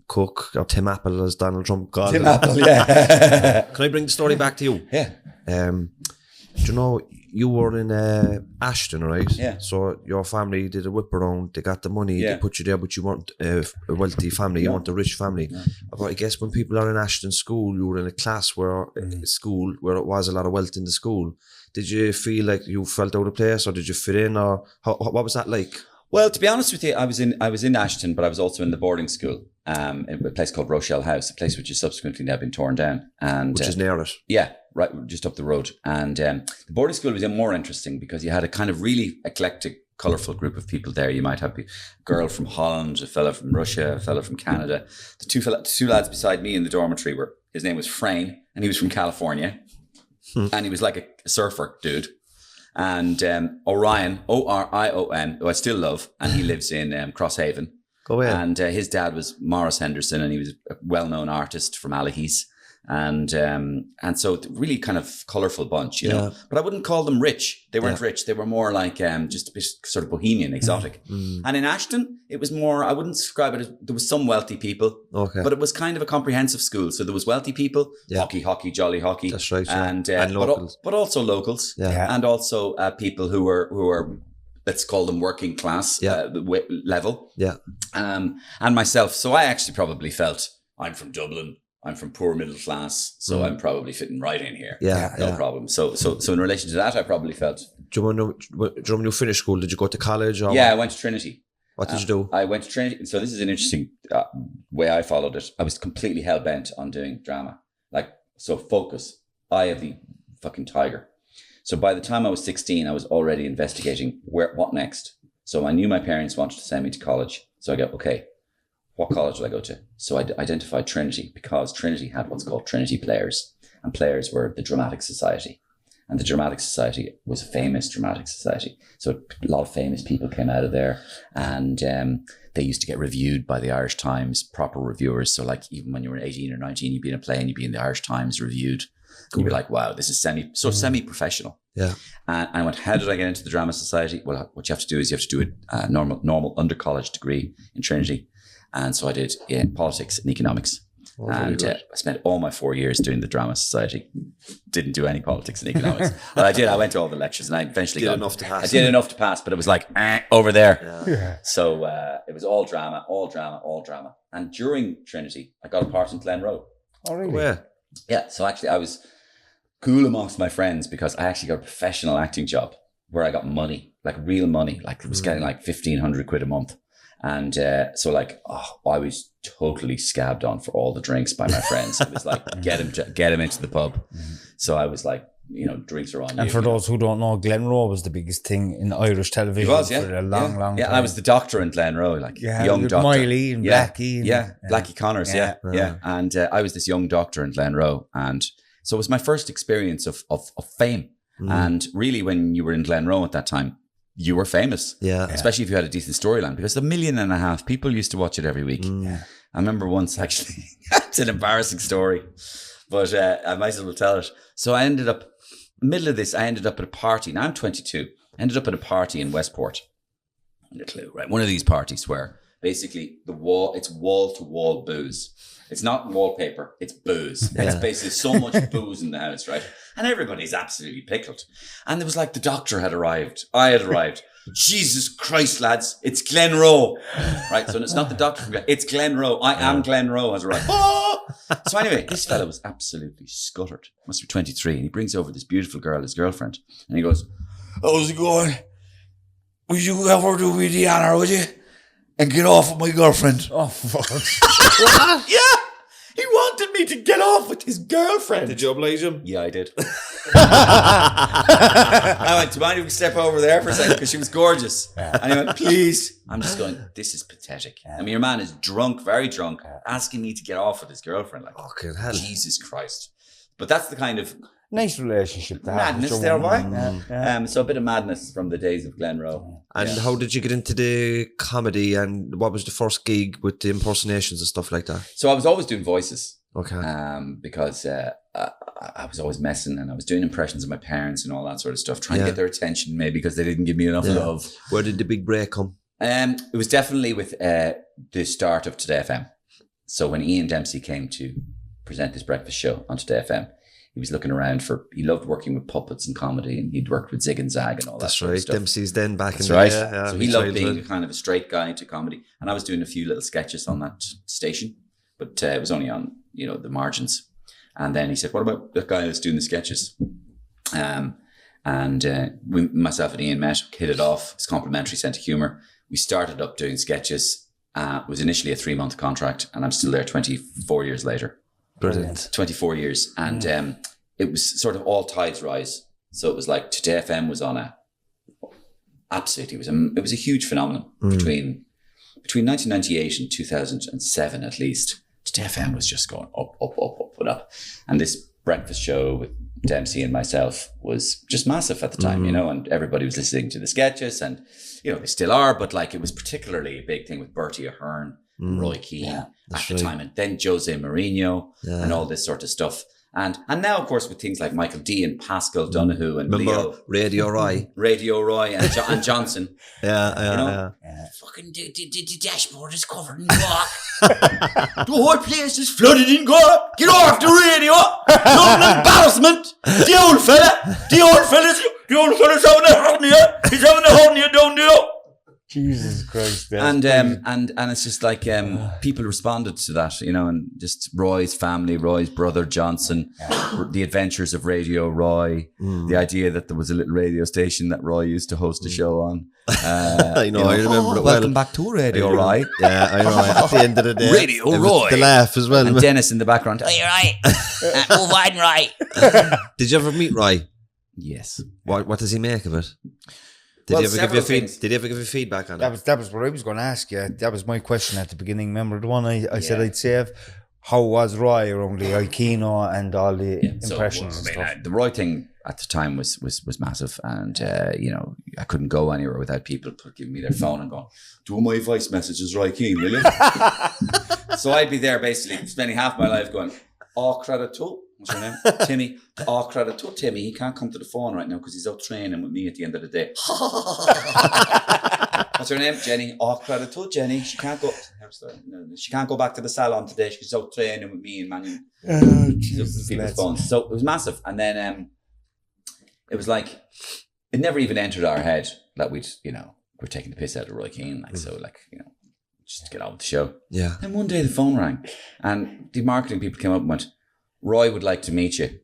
Cook, or Tim Apple, as Donald Trump called him. Tim Apple, yeah. Can I bring the story back to you? Yeah. Do you know, you were in Ashton, right? Yeah. So your family did a whip around, they got the money, they put you there, but you weren't a wealthy family, you weren't a rich family. But I guess when people are in Ashton school, you were in a class where it was a lot of wealth in the school. Did you feel like you felt out of place, or did you fit in, or what was that like? Well, to be honest with you, I was in Ashton, but I was also in the boarding school in a place called Rochelle House, a place which has subsequently now been torn down. Which is near it. Yeah, right, just up the road. And the boarding school was more interesting because you had a kind of really eclectic, colourful group of people there. You might have a girl from Holland, a fella from Russia, a fella from Canada. The two lads beside me in the dormitory his name was Frayne, and he was from California. And he was like a surfer dude. And Orion, Orion, who I still love, and he lives in Crosshaven. Go ahead. And his dad was Morris Henderson, and he was a well-known artist from Allihies. And so really kind of colourful bunch, you know. But I wouldn't call them rich. They weren't rich. They were more like just a bit sort of bohemian, exotic. And in Ashton, it was more, I wouldn't describe it as, there was some wealthy people. Okay. But it was kind of a comprehensive school. So there was wealthy people, hockey, jolly hockey. That's right. And locals. But also locals. Yeah. And also people who were let's call them working class level. Yeah. And myself. So I actually probably felt, I'm from Dublin. I'm from poor middle class, so I'm probably fitting right in here. No problem. So in relation to that, I probably felt. Do you know when you finished school, did you go to college? Or I went to Trinity. What did you do? I went to Trinity. So this is an interesting way I followed it. I was completely hell-bent on doing drama. So focus. Eye of the fucking tiger. So by the time I was 16, I was already investigating what next. So I knew my parents wanted to send me to college. So I go, okay, what college will I go to? So I identified Trinity because Trinity had what's called Trinity Players. And Players were the Dramatic Society. And the Dramatic Society was a famous dramatic society. So a lot of famous people came out of there, and they used to get reviewed by the Irish Times, proper reviewers. So even when you were 18 or 19, you'd be in a play and you'd be in the Irish Times reviewed. Cool. You'd be like, wow, this is semi-professional. Yeah. And I went, how did I get into the Drama Society? Well, what you have to do is you have to do a normal under-college degree in Trinity. And so I did politics and economics. And I spent all my 4 years doing the Drama Society. Didn't do any politics and economics. But I did. I went to all the lectures, and I eventually did enough to pass. I did enough to pass, but it was like over there. Yeah. So it was all drama. And during Trinity, I got a part in Glenroe. Oh, really? Where? Yeah. So actually, I was cool amongst my friends because I actually got a professional acting job where I got money, like real money. Like I was getting like 1,500 quid a month. And I was totally scabbed on for all the drinks by my friends. It was like, get him into the pub. So I was like, drinks are on. And for those who don't know, Glenroe was the biggest thing in Irish television for a long time. Yeah, I was the doctor in Glenroe, young doctor. Miley and Blackie. Blackie Connors, And I was this young doctor in Glenroe. And so it was my first experience of fame. And really, when you were in Glenroe at that time, you were famous, especially if you had a decent storyline, because 1.5 million people used to watch it every week. I remember once, actually, it's an embarrassing story, but I might as well tell it. So I ended up, middle of this, I ended up at a party. Now I'm 22. I ended up at a party in Westport. No clue, right? One of these parties where basically it's wall-to-wall booze. It's not wallpaper, it's booze. It's basically so much booze in the house, right? And everybody's absolutely pickled. And there was like the doctor had arrived. I had arrived. Jesus Christ, lads, it's Glenroe. Right? So it's not the doctor from it's Glenroe. I am Glenroe has arrived. Oh! So anyway, this fella was absolutely scuttered. Must be 23. And he brings over this beautiful girl, his girlfriend. And he goes, how's it going? Would you ever do me the honour, would you? And get off with my girlfriend. Oh, fuck. What? Yeah. He wanted me to get off with his girlfriend. Did you oblige him? Yeah, I did. I went, do you mind if we step over there for a second? Because she was gorgeous. And he went, please. I'm just going, this is pathetic. I mean, your man is drunk, very drunk, asking me to get off with his girlfriend. Like, fucking hell. Jesus Christ. But that's the kind of nice relationship to have. Madness there, boy. So a bit of madness from the days of Glenroe. And how did you get into the comedy, and what was the first gig with the impersonations and stuff like that? So I was always doing voices. Okay. Because I was always messing, and I was doing impressions of my parents and all that sort of stuff, trying to get their attention maybe because they didn't give me enough love. Where did the big break come? It was definitely with the start of Today FM. So when Ian Dempsey came to present this breakfast show on Today FM, he was looking around he loved working with puppets and comedy, and he'd worked with Zig and Zag and all that sort of stuff. Dempsey's then back in the day. Yeah, so he loved being kind of a straight guy to comedy. And I was doing a few little sketches on that station, but it was only on, the margins. And then he said, what about the guy that's doing the sketches? Myself and Ian met, hit it off. It's complimentary sense of humour. We started up doing sketches. It was initially a 3-month contract, and I'm still there 24 years later. Brilliant. 24 years. And it was sort of all tides rise. So it was like Today FM was on absolutely, it was a huge phenomenon between 1998 and 2007 at least. Today FM was just going up and up. And this breakfast show with Dempsey and myself was just massive at the time, and everybody was listening to the sketches, and, they still are, but like it was particularly a big thing with Bertie Ahern, Roy Keane at the time, and then José Mourinho and all this sort of stuff. And now, of course, with things like Michael D and Pascal Donoghue and Leo. Radio Roy and Johnson. Fucking the dashboard is covered in guac. The whole place is flooded in guac. Get off the radio. Not an embarrassment. The old fella's having a hernia. He's having a hernia down there. Jesus Christ. And it's just like people responded to that, you know, and just Roy's family, Roy's brother Johnson, the adventures of Radio Roy, the idea that there was a little radio station that Roy used to host a show on. I know, I remember it well. Welcome back to Radio Roy. Yeah, I know. At the end of the day, Radio Roy. The laugh as well. And Dennis in the background. Oh, you're right. Move on, Roy. Did you ever meet Roy? Yes. What does he make of it? Did he ever give you feedback on it? That was what I was going to ask you. That was my question at the beginning. Remember the one I said I'd save? How was Roy around the Aikino and all the impressions and stuff? The Roy thing at the time was massive, and you know, I couldn't go anywhere without people giving me their phone and going, "Do all my voice messages, Roy Keane, will you?" So I'd be there basically spending half my life going, "All credit to." What's your name? Timmy. All credit to Timmy. He can't come to the phone right now because he's out training with me at the end of the day. What's her name? Jenny. All credit to Jenny. She can't go. She can't go back to the salon today. She's out training with me and Manu. People's phones. So it was massive. And then it was like it never even entered our head that we're taking the piss out of Roy Keane. So just to get on with the show. Yeah. And one day the phone rang, and the marketing people came up and went, "Roy would like to meet you."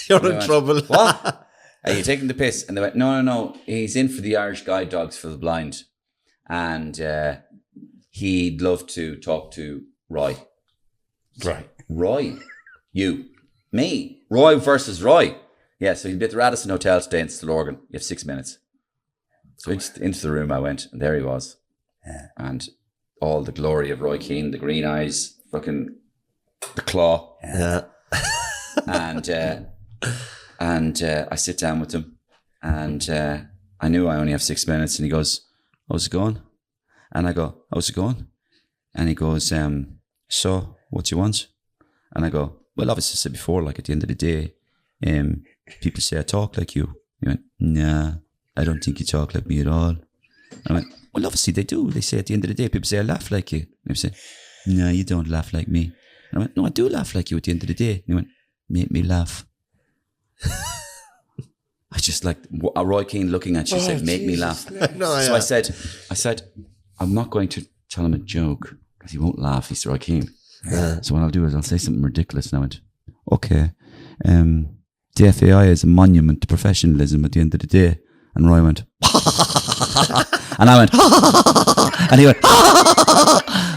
You're in trouble. What? Are you taking the piss? And they went, no. He's in for the Irish Guide Dogs for the Blind. And he'd love to talk to Roy. Right. Roy? You? Me? Roy versus Roy? Yeah, so he'd be at the Radisson Hotel today in Stillorgan. You have 6 minutes. So into the room I went, and there he was. Yeah. And all the glory of Roy Keane, the green eyes, fucking the claw. Yeah. And I sit down with him, and I knew I only have 6 minutes, and he goes, "How's it going?" And I go, "How's it going?" And he goes, "So what you want?" And I go, "Well, obviously I said before, like at the end of the day, people say I talk like you." He went, "Nah, I don't think you talk like me at all." And I went, "Well, obviously they do. They say at the end of the day, people say I laugh like you." And he said, "Nah, you don't laugh like me." And I went, "No, I do laugh like you at the end of the day." And he went, "Make me laugh." I just like Roy Keane looking at you said, "Make me laugh." So I said, "I'm not going to tell him a joke because he won't laugh. He's Roy Keane." So what I'll do is I'll say something ridiculous. And I went, "Okay, the FAI is a monument to professionalism at the end of the day." And Roy went, and I went, and he went,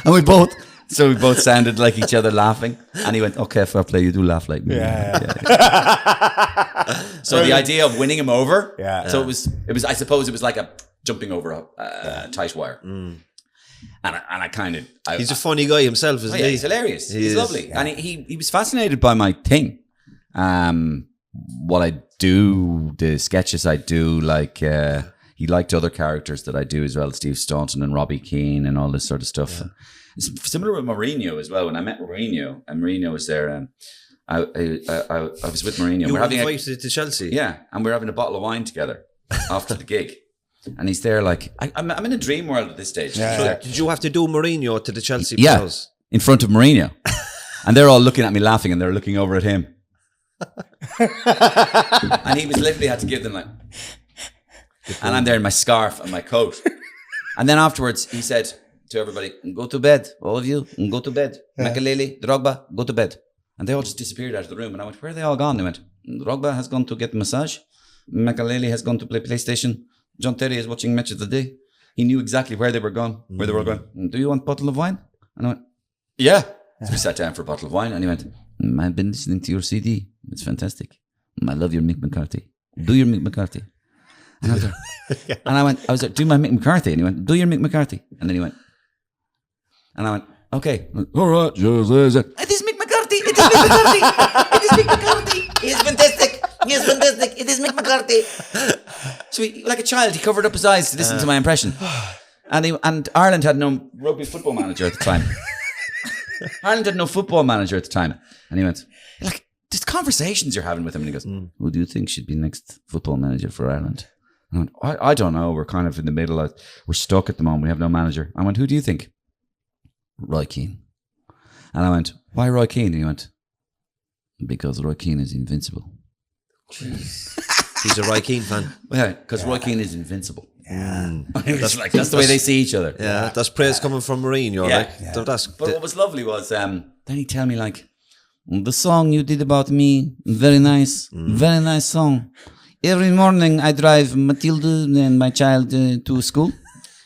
and we both sounded like each other laughing. And he went, "Okay, fair play, you do laugh like me." Yeah. So the idea of winning him over. Yeah. So it was. I suppose it was like a jumping over a tight wire. And I kind of. He's a funny guy himself, isn't he? He's hilarious. He's lovely, and he was fascinated by my thing. What I do, the sketches I do, like he liked other characters that I do as well, Steve Staunton and Robbie Keane and all this sort of stuff. Yeah. It's similar with Mourinho as well. When I met Mourinho, and Mourinho was there, I was with Mourinho. We're invited to Chelsea. Yeah, and we're having a bottle of wine together after the gig. And he's there like, I'm in a dream world at this stage. Yeah. So did you have to do Mourinho to the Chelsea players? Players? In front of Mourinho. And they're all looking at me laughing, and they're looking over at him. And he was literally had to give them like, and I'm there in my scarf and my coat. And then afterwards he said to everybody, "Go to bed, all of you, go to bed. Makaleli, Drogba, go to bed." And they all just disappeared out of the room. And I went, "Where are they all gone?" They went, "Drogba has gone to get a massage. Makaleli has gone to play PlayStation. John Terry is watching Match of the Day." He knew exactly where they were going. Where they were going. "Do you want a bottle of wine?" And I went, "Yeah." So we sat down for a bottle of wine, and he went, "I've been listening to your CD. It's fantastic. I love your Mick McCarthy. Do your Mick McCarthy." And I was like, I was like, "Do my Mick McCarthy." And he went, "Do your Mick McCarthy." And then he went, and I went, "Okay, all right, it is Mick McCarthy. It is Mick McCarthy. It is Mick McCarthy. He is fantastic. He is fantastic. It is Mick McCarthy." So he, like a child, he covered up his eyes to listen to my impression. And Ireland had no rugby football manager at the time. Ireland had no football manager at the time. And he went, like, there's conversations you're having with him. And he goes, "Who do you think should be next football manager for Ireland?" I went, I don't know. We're kind of in the middle. We're stuck at the moment. We have no manager. I went, "Who do you think?" "Roy Keane." And I went, "Why Roy Keane?" And he went, "Because Roy Keane is invincible." He's a Roy Keane fan. Yeah, because Roy Keane is invincible. That's like that's the way they see each other. Yeah, that's praise coming from Mourinho. Yeah. Like, so that's But what was lovely was then he'd tell me like, the song you did about me, very nice song. Every morning I drive Matilda and my child to school,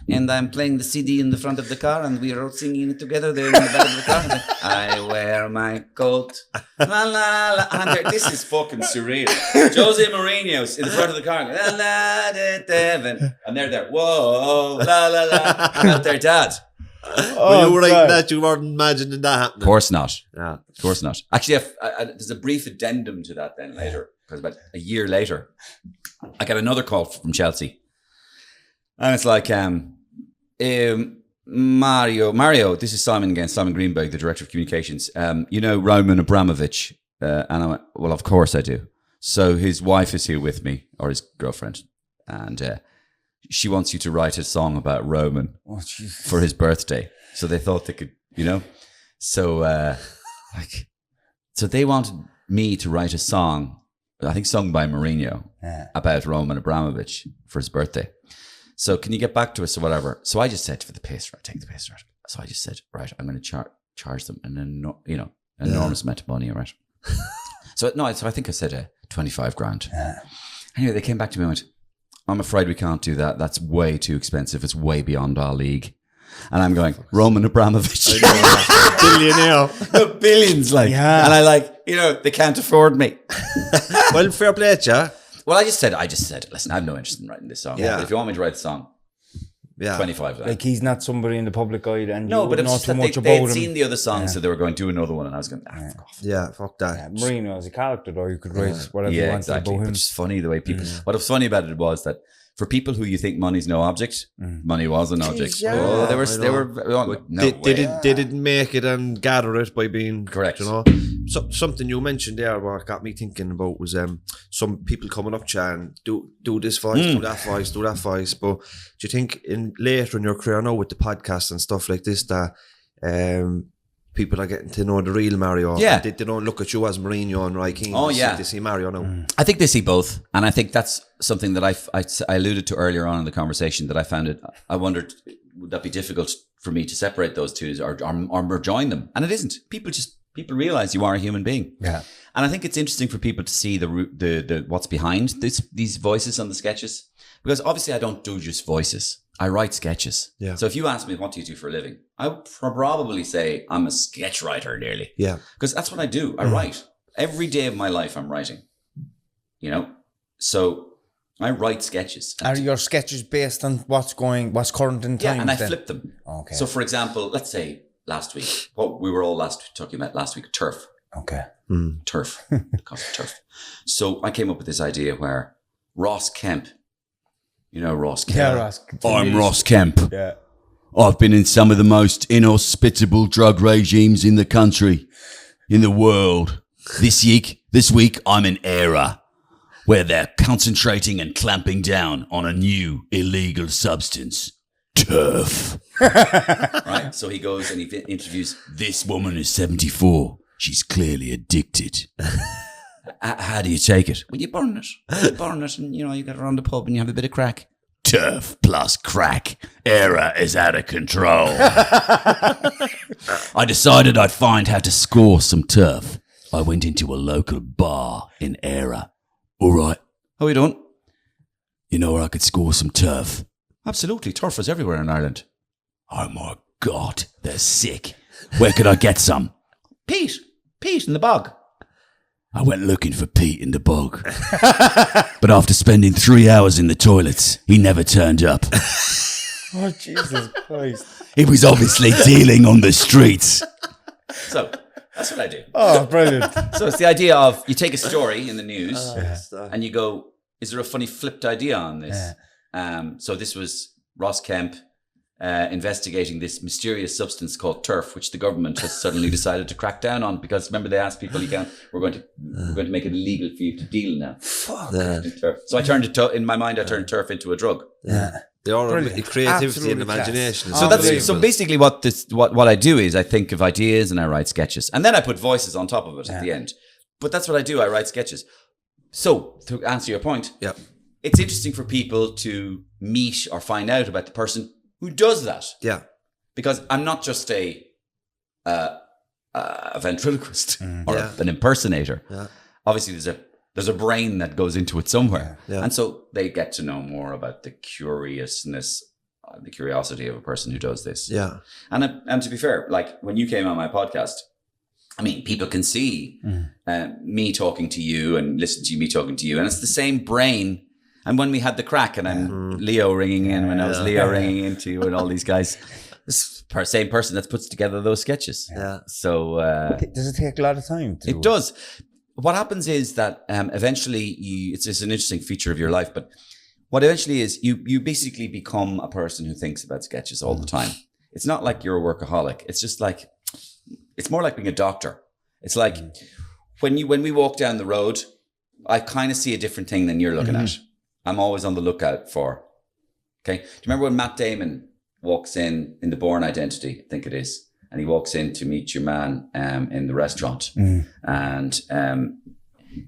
and I'm playing the CD in the front of the car, and we are singing it together there in the back of the car. I wear my coat, la la la. And I'm there, this is fucking surreal. José Mourinho's in the front of the car, la la da da, and they're there, whoa, la la la, about their dad. When you were writing that, you weren't imagining that happening. Of course not. Yeah. Of course not. Actually, there's a brief addendum to that then later, because about a year later, I got another call from Chelsea. And it's like, Mario, this is Simon again, Simon Greenberg, the Director of Communications. You know Roman Abramovich? And I went, well, of course I do. So his wife is here with me, or his girlfriend. And she wants you to write a song about Roman for his birthday. So they thought they could, you know. So, so they wanted me to write a song, I think sung by Mourinho, about Roman Abramovich for his birthday. So can you get back to us or whatever? So I just said, for the piss, right, take the piss, right. So I just said, right, I'm going to charge them an enormous amount of money, right? So I think I said 25 grand. Anyway, they came back to me and went, I'm afraid we can't do that. That's way too expensive. It's way beyond our league. And I'm going, Roman Abramovich. Billionaire. Billions, like. Yeah. And I like, they can't afford me. Well, fair play to you. Well, I just said, listen, I have no interest in writing this song. Yeah. But if you want me to write the song, 25 of that. Like, he's not somebody in the public eye, and No, you but would it's know just too that much they about had him. seen the other song, so they were going to do another one, and I was going, fuck off. Yeah, fuck that. Mourinho as a character, though, you could write whatever you wanted about him. But it's funny the way people. What was funny about it was that for people who you think money's no object, money was an object. yeah. Oh, they were. They didn't make it and gather it by being Correct. You know, something you mentioned there, what got me thinking about was some people coming up to you and do this voice, do that voice, do that voice. But do you think later in your career now with the podcast and stuff like this that people are getting to know the real Mario? Yeah. They don't look at you as Mourinho and Roy Keane. Oh, yeah. They see Mario now. I think they see both, and I think that's something that I alluded to earlier on in the conversation. That I found it. I wondered, would that be difficult for me to separate those two or join them? And it isn't. People realize you are a human being. Yeah. And I think it's interesting for people to see the what's behind these voices on the sketches, because obviously I don't do just voices. I write sketches. Yeah. So if you ask me, what do you do for a living? I would probably say I'm a sketch writer nearly. Yeah. Because that's what I do. I write. Every day of my life I'm writing. So I write sketches. Are your sketches based on what's current in time? Yeah, and I then? flip them. Okay. So for example, let's say last week, what we were all talking about last week, turf. Okay. Turf. Turf. So I came up with this idea where Ross Kemp, Ross Kemp. Yeah, Ross. I'm Ross Kemp. Yeah. I've been in some of the most inhospitable drug regimes in the country, in the world. This week, I'm in Era, where they're concentrating and clamping down on a new illegal substance, turf. Right? So he goes and he interviews, this woman is 74. She's clearly addicted. How do you take it? Well, you burn it. And, you get around the pub and you have a bit of crack. Turf plus crack. Era is out of control. I decided I'd find how to score some turf. I went into a local bar in Era. All right. How are you doing? You know where I could score some turf? Absolutely. Turf is everywhere in Ireland. Oh my God, they're sick. Where could I get some? Pete in the bog. I went looking for Pete in the bog. But after spending 3 hours in the toilets, he never turned up. Oh, Jesus Christ. He was obviously dealing on the streets. So, that's what I do. Oh, brilliant. So it's the idea of, you take a story in the news and you go, is there a funny flipped idea on this? So this was Ross Kemp investigating this mysterious substance called turf, which the government has suddenly decided to crack down on, because remember they asked people, we're going to make it illegal for you to deal now. Fuck. Turf. So I turned it in my mind, I turned turf into a drug. Yeah. They are Brilliant. creativity Absolutely and imagination. class. So basically what I do is I think of ideas and I write sketches, and then I put voices on top of it at the end. But that's what I do. I write sketches. So to answer your point, it's interesting for people to meet or find out about the person who does that. Yeah. Because I'm not just a ventriloquist or an impersonator. Yeah. Obviously, there's a brain that goes into it somewhere. Yeah. And so they get to know more about the curiousness, the curiosity of a person who does this. Yeah. And to be fair, like when you came on my podcast, I mean, people can see me talking to you and listen to me talking to you, and it's the same brain. And when we had the crack, and I'm Leo ringing in, when I was Leo ringing into you and all these guys, this same person that puts together those sketches. Yeah. So Does it take a lot of time to do it does. What happens is that eventually it's an interesting feature of your life, but what eventually is you basically become a person who thinks about sketches all the time. It's not like you're a workaholic. It's just like, it's more like being a doctor. It's like when we walk down the road, I kind of see a different thing than you're looking at. I'm always on the lookout for. Okay. Do you remember when Matt Damon walks in The Bourne Identity, I think it is, and he walks in to meet your man in the restaurant, and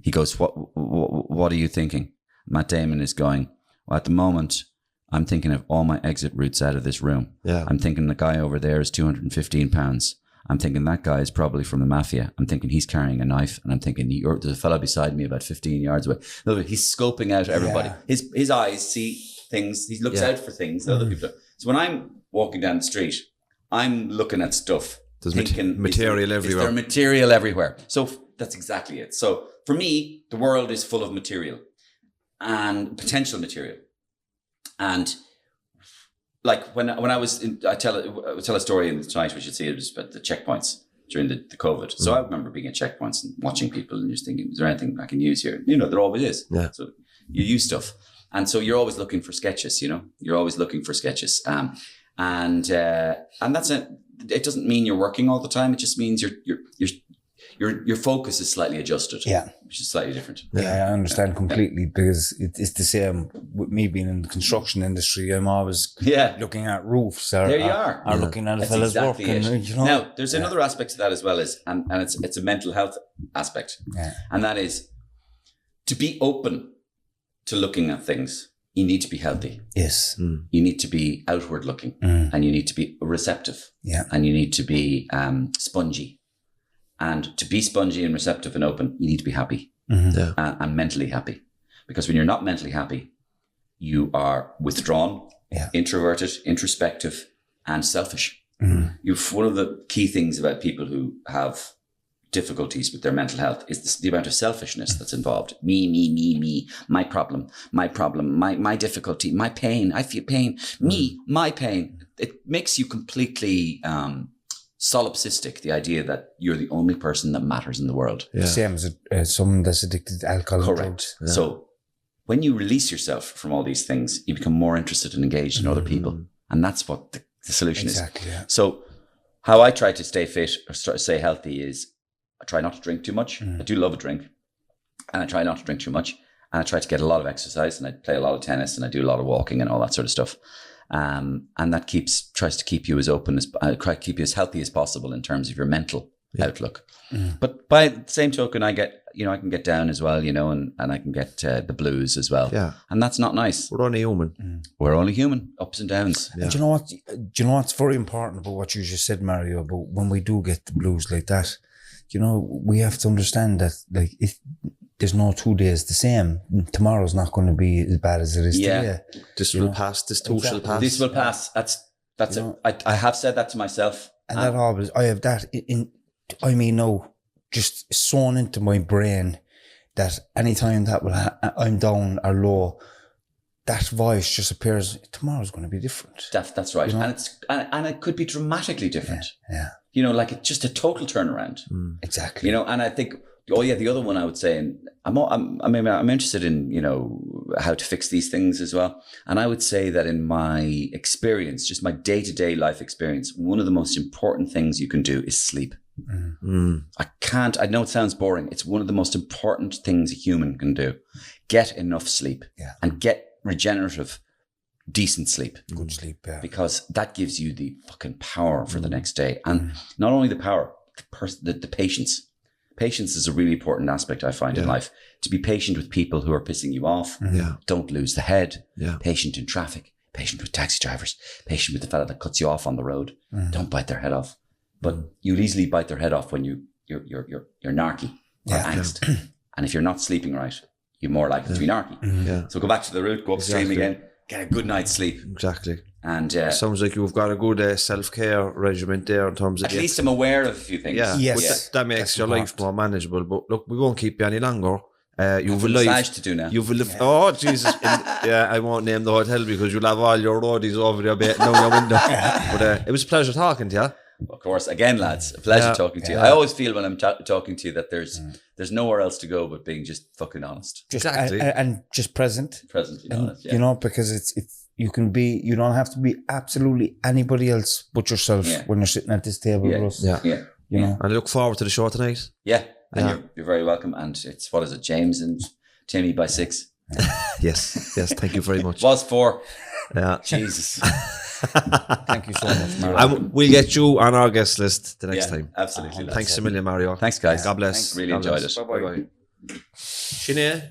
he goes, what are you thinking? Matt Damon is going, well, at the moment, I'm thinking of all my exit routes out of this room. Yeah. I'm thinking the guy over there is 215 pounds. I'm thinking that guy is probably from the mafia. I'm thinking he's carrying a knife, and I'm thinking there's a fellow beside me about 15 yards away. In other words, he's scoping out everybody. Yeah. His eyes see things. He looks out for things that other people do. So when I'm walking down the street, I'm looking at stuff. There's material everywhere. Is there material everywhere? So that's exactly it. So for me, the world is full of material and potential material. And like when I was in, I tell a story in tonight, we should see it, was about the checkpoints during the COVID. So I remember being at checkpoints and watching people and just thinking, is there anything I can use here? You know, there always is. Yeah. So you use stuff. And so you're always looking for sketches, you know, you're always looking for sketches. And that's it. It doesn't mean you're working all the time. It just means your focus is slightly adjusted. Yeah. Which is slightly different. Yeah, I understand completely, because it's the same with me being in the construction industry. I'm always looking at roofs or looking at a fella's work. And, you know, now, there's another aspect to that as well, and it's a mental health aspect. Yeah. And that is to be open to looking at things. You need to be healthy. Yes. You need to be outward looking, and you need to be receptive. Yeah. And you need to be spongy. And to be spongy and receptive and open, you need to be happy and mentally happy. Because when you're not mentally happy, you are withdrawn, introverted, introspective, and selfish. One of the key things about people who have difficulties with their mental health is the amount of selfishness that's involved. Me, my problem, my difficulty, my pain, I feel pain, my pain. It makes you completely solipsistic, the idea that you're the only person that matters in the world. Yeah. Same as someone that's addicted to alcohol. Correct. Yeah. So when you release yourself from all these things, you become more interested and engaged in other people. And that's what the solution is. Yeah. So how I try to stay fit or stay healthy is I try not to drink too much. I do love a drink, and I try not to drink too much. And I try to get a lot of exercise, and I play a lot of tennis, and I do a lot of walking and all that sort of stuff. And that tries to keep you as open as, keep you as healthy as possible in terms of your mental outlook. But by the same token, I can get down as well, you know, and I can get the blues as well. Yeah. And that's not nice. We're only human. We're only human, ups and downs. Yeah. And do you know what's very important about what you just said, Mario, about when we do get the blues like that, you know, we have to understand that, like, there's no 2 days the same. Tomorrow's not going to be as bad as it is today. This will pass. This too shall pass. This will pass. That's it. I have said that to myself. And that always, I have that just sewn into my brain that anytime that I'm down or low, that voice just appears, tomorrow's going to be different. That's right. You know? And it could be dramatically different. Yeah. You know, like it's just a total turnaround. Exactly. You know, and I think, the other one I would say, and I'm interested in, you know, how to fix these things as well. And I would say that in my experience, just my day-to-day life experience, one of the most important things you can do is sleep. I know it sounds boring. It's one of the most important things a human can do. Get enough sleep and get regenerative, decent sleep. Good sleep, yeah. Because that gives you the fucking power for the next day. And not only the power, the patience. Patience is a really important aspect I find in life. To be patient with people who are pissing you off. Yeah. Don't lose the head. Yeah. Patient in traffic. Patient with taxi drivers. Patient with the fella that cuts you off on the road. Don't bite their head off. But you'll easily bite their head off when you're narky or angst. And if you're not sleeping right, you're more likely to be narky. Yeah. So go back to the root, go upstream again, get a good night's sleep. Exactly. And sounds like you've got a good self-care regimen there in terms of at least I'm aware of a few things. Yeah, Yes. but that makes your life more manageable. But look, we won't keep you any longer. You've a massage life to do now. You've a oh Jesus! I won't name the hotel because you'll have all your roadies over there baiting out your window. But it was a pleasure talking to you. Of course, again, lads, a pleasure talking to you. I always feel when I'm talking to you that there's nowhere else to go but being just fucking honest. Exactly. And just present. Present, honest. Yeah. You know, because it's you don't have to be absolutely anybody else but yourself when you're sitting at this table with us. Yeah. You know. And I look forward to the show tonight. Yeah. And you're very welcome. And it's, what is it, James and Timmy by 6? Yes. Thank you very much. Was 4. Yeah. Jesus. Thank you so much, Mario. And we'll get you on our guest list the next time. Absolutely. Thanks a million, Mario. Thanks, guys. God bless. Really God enjoyed bless. it. Bye-bye. Sinead.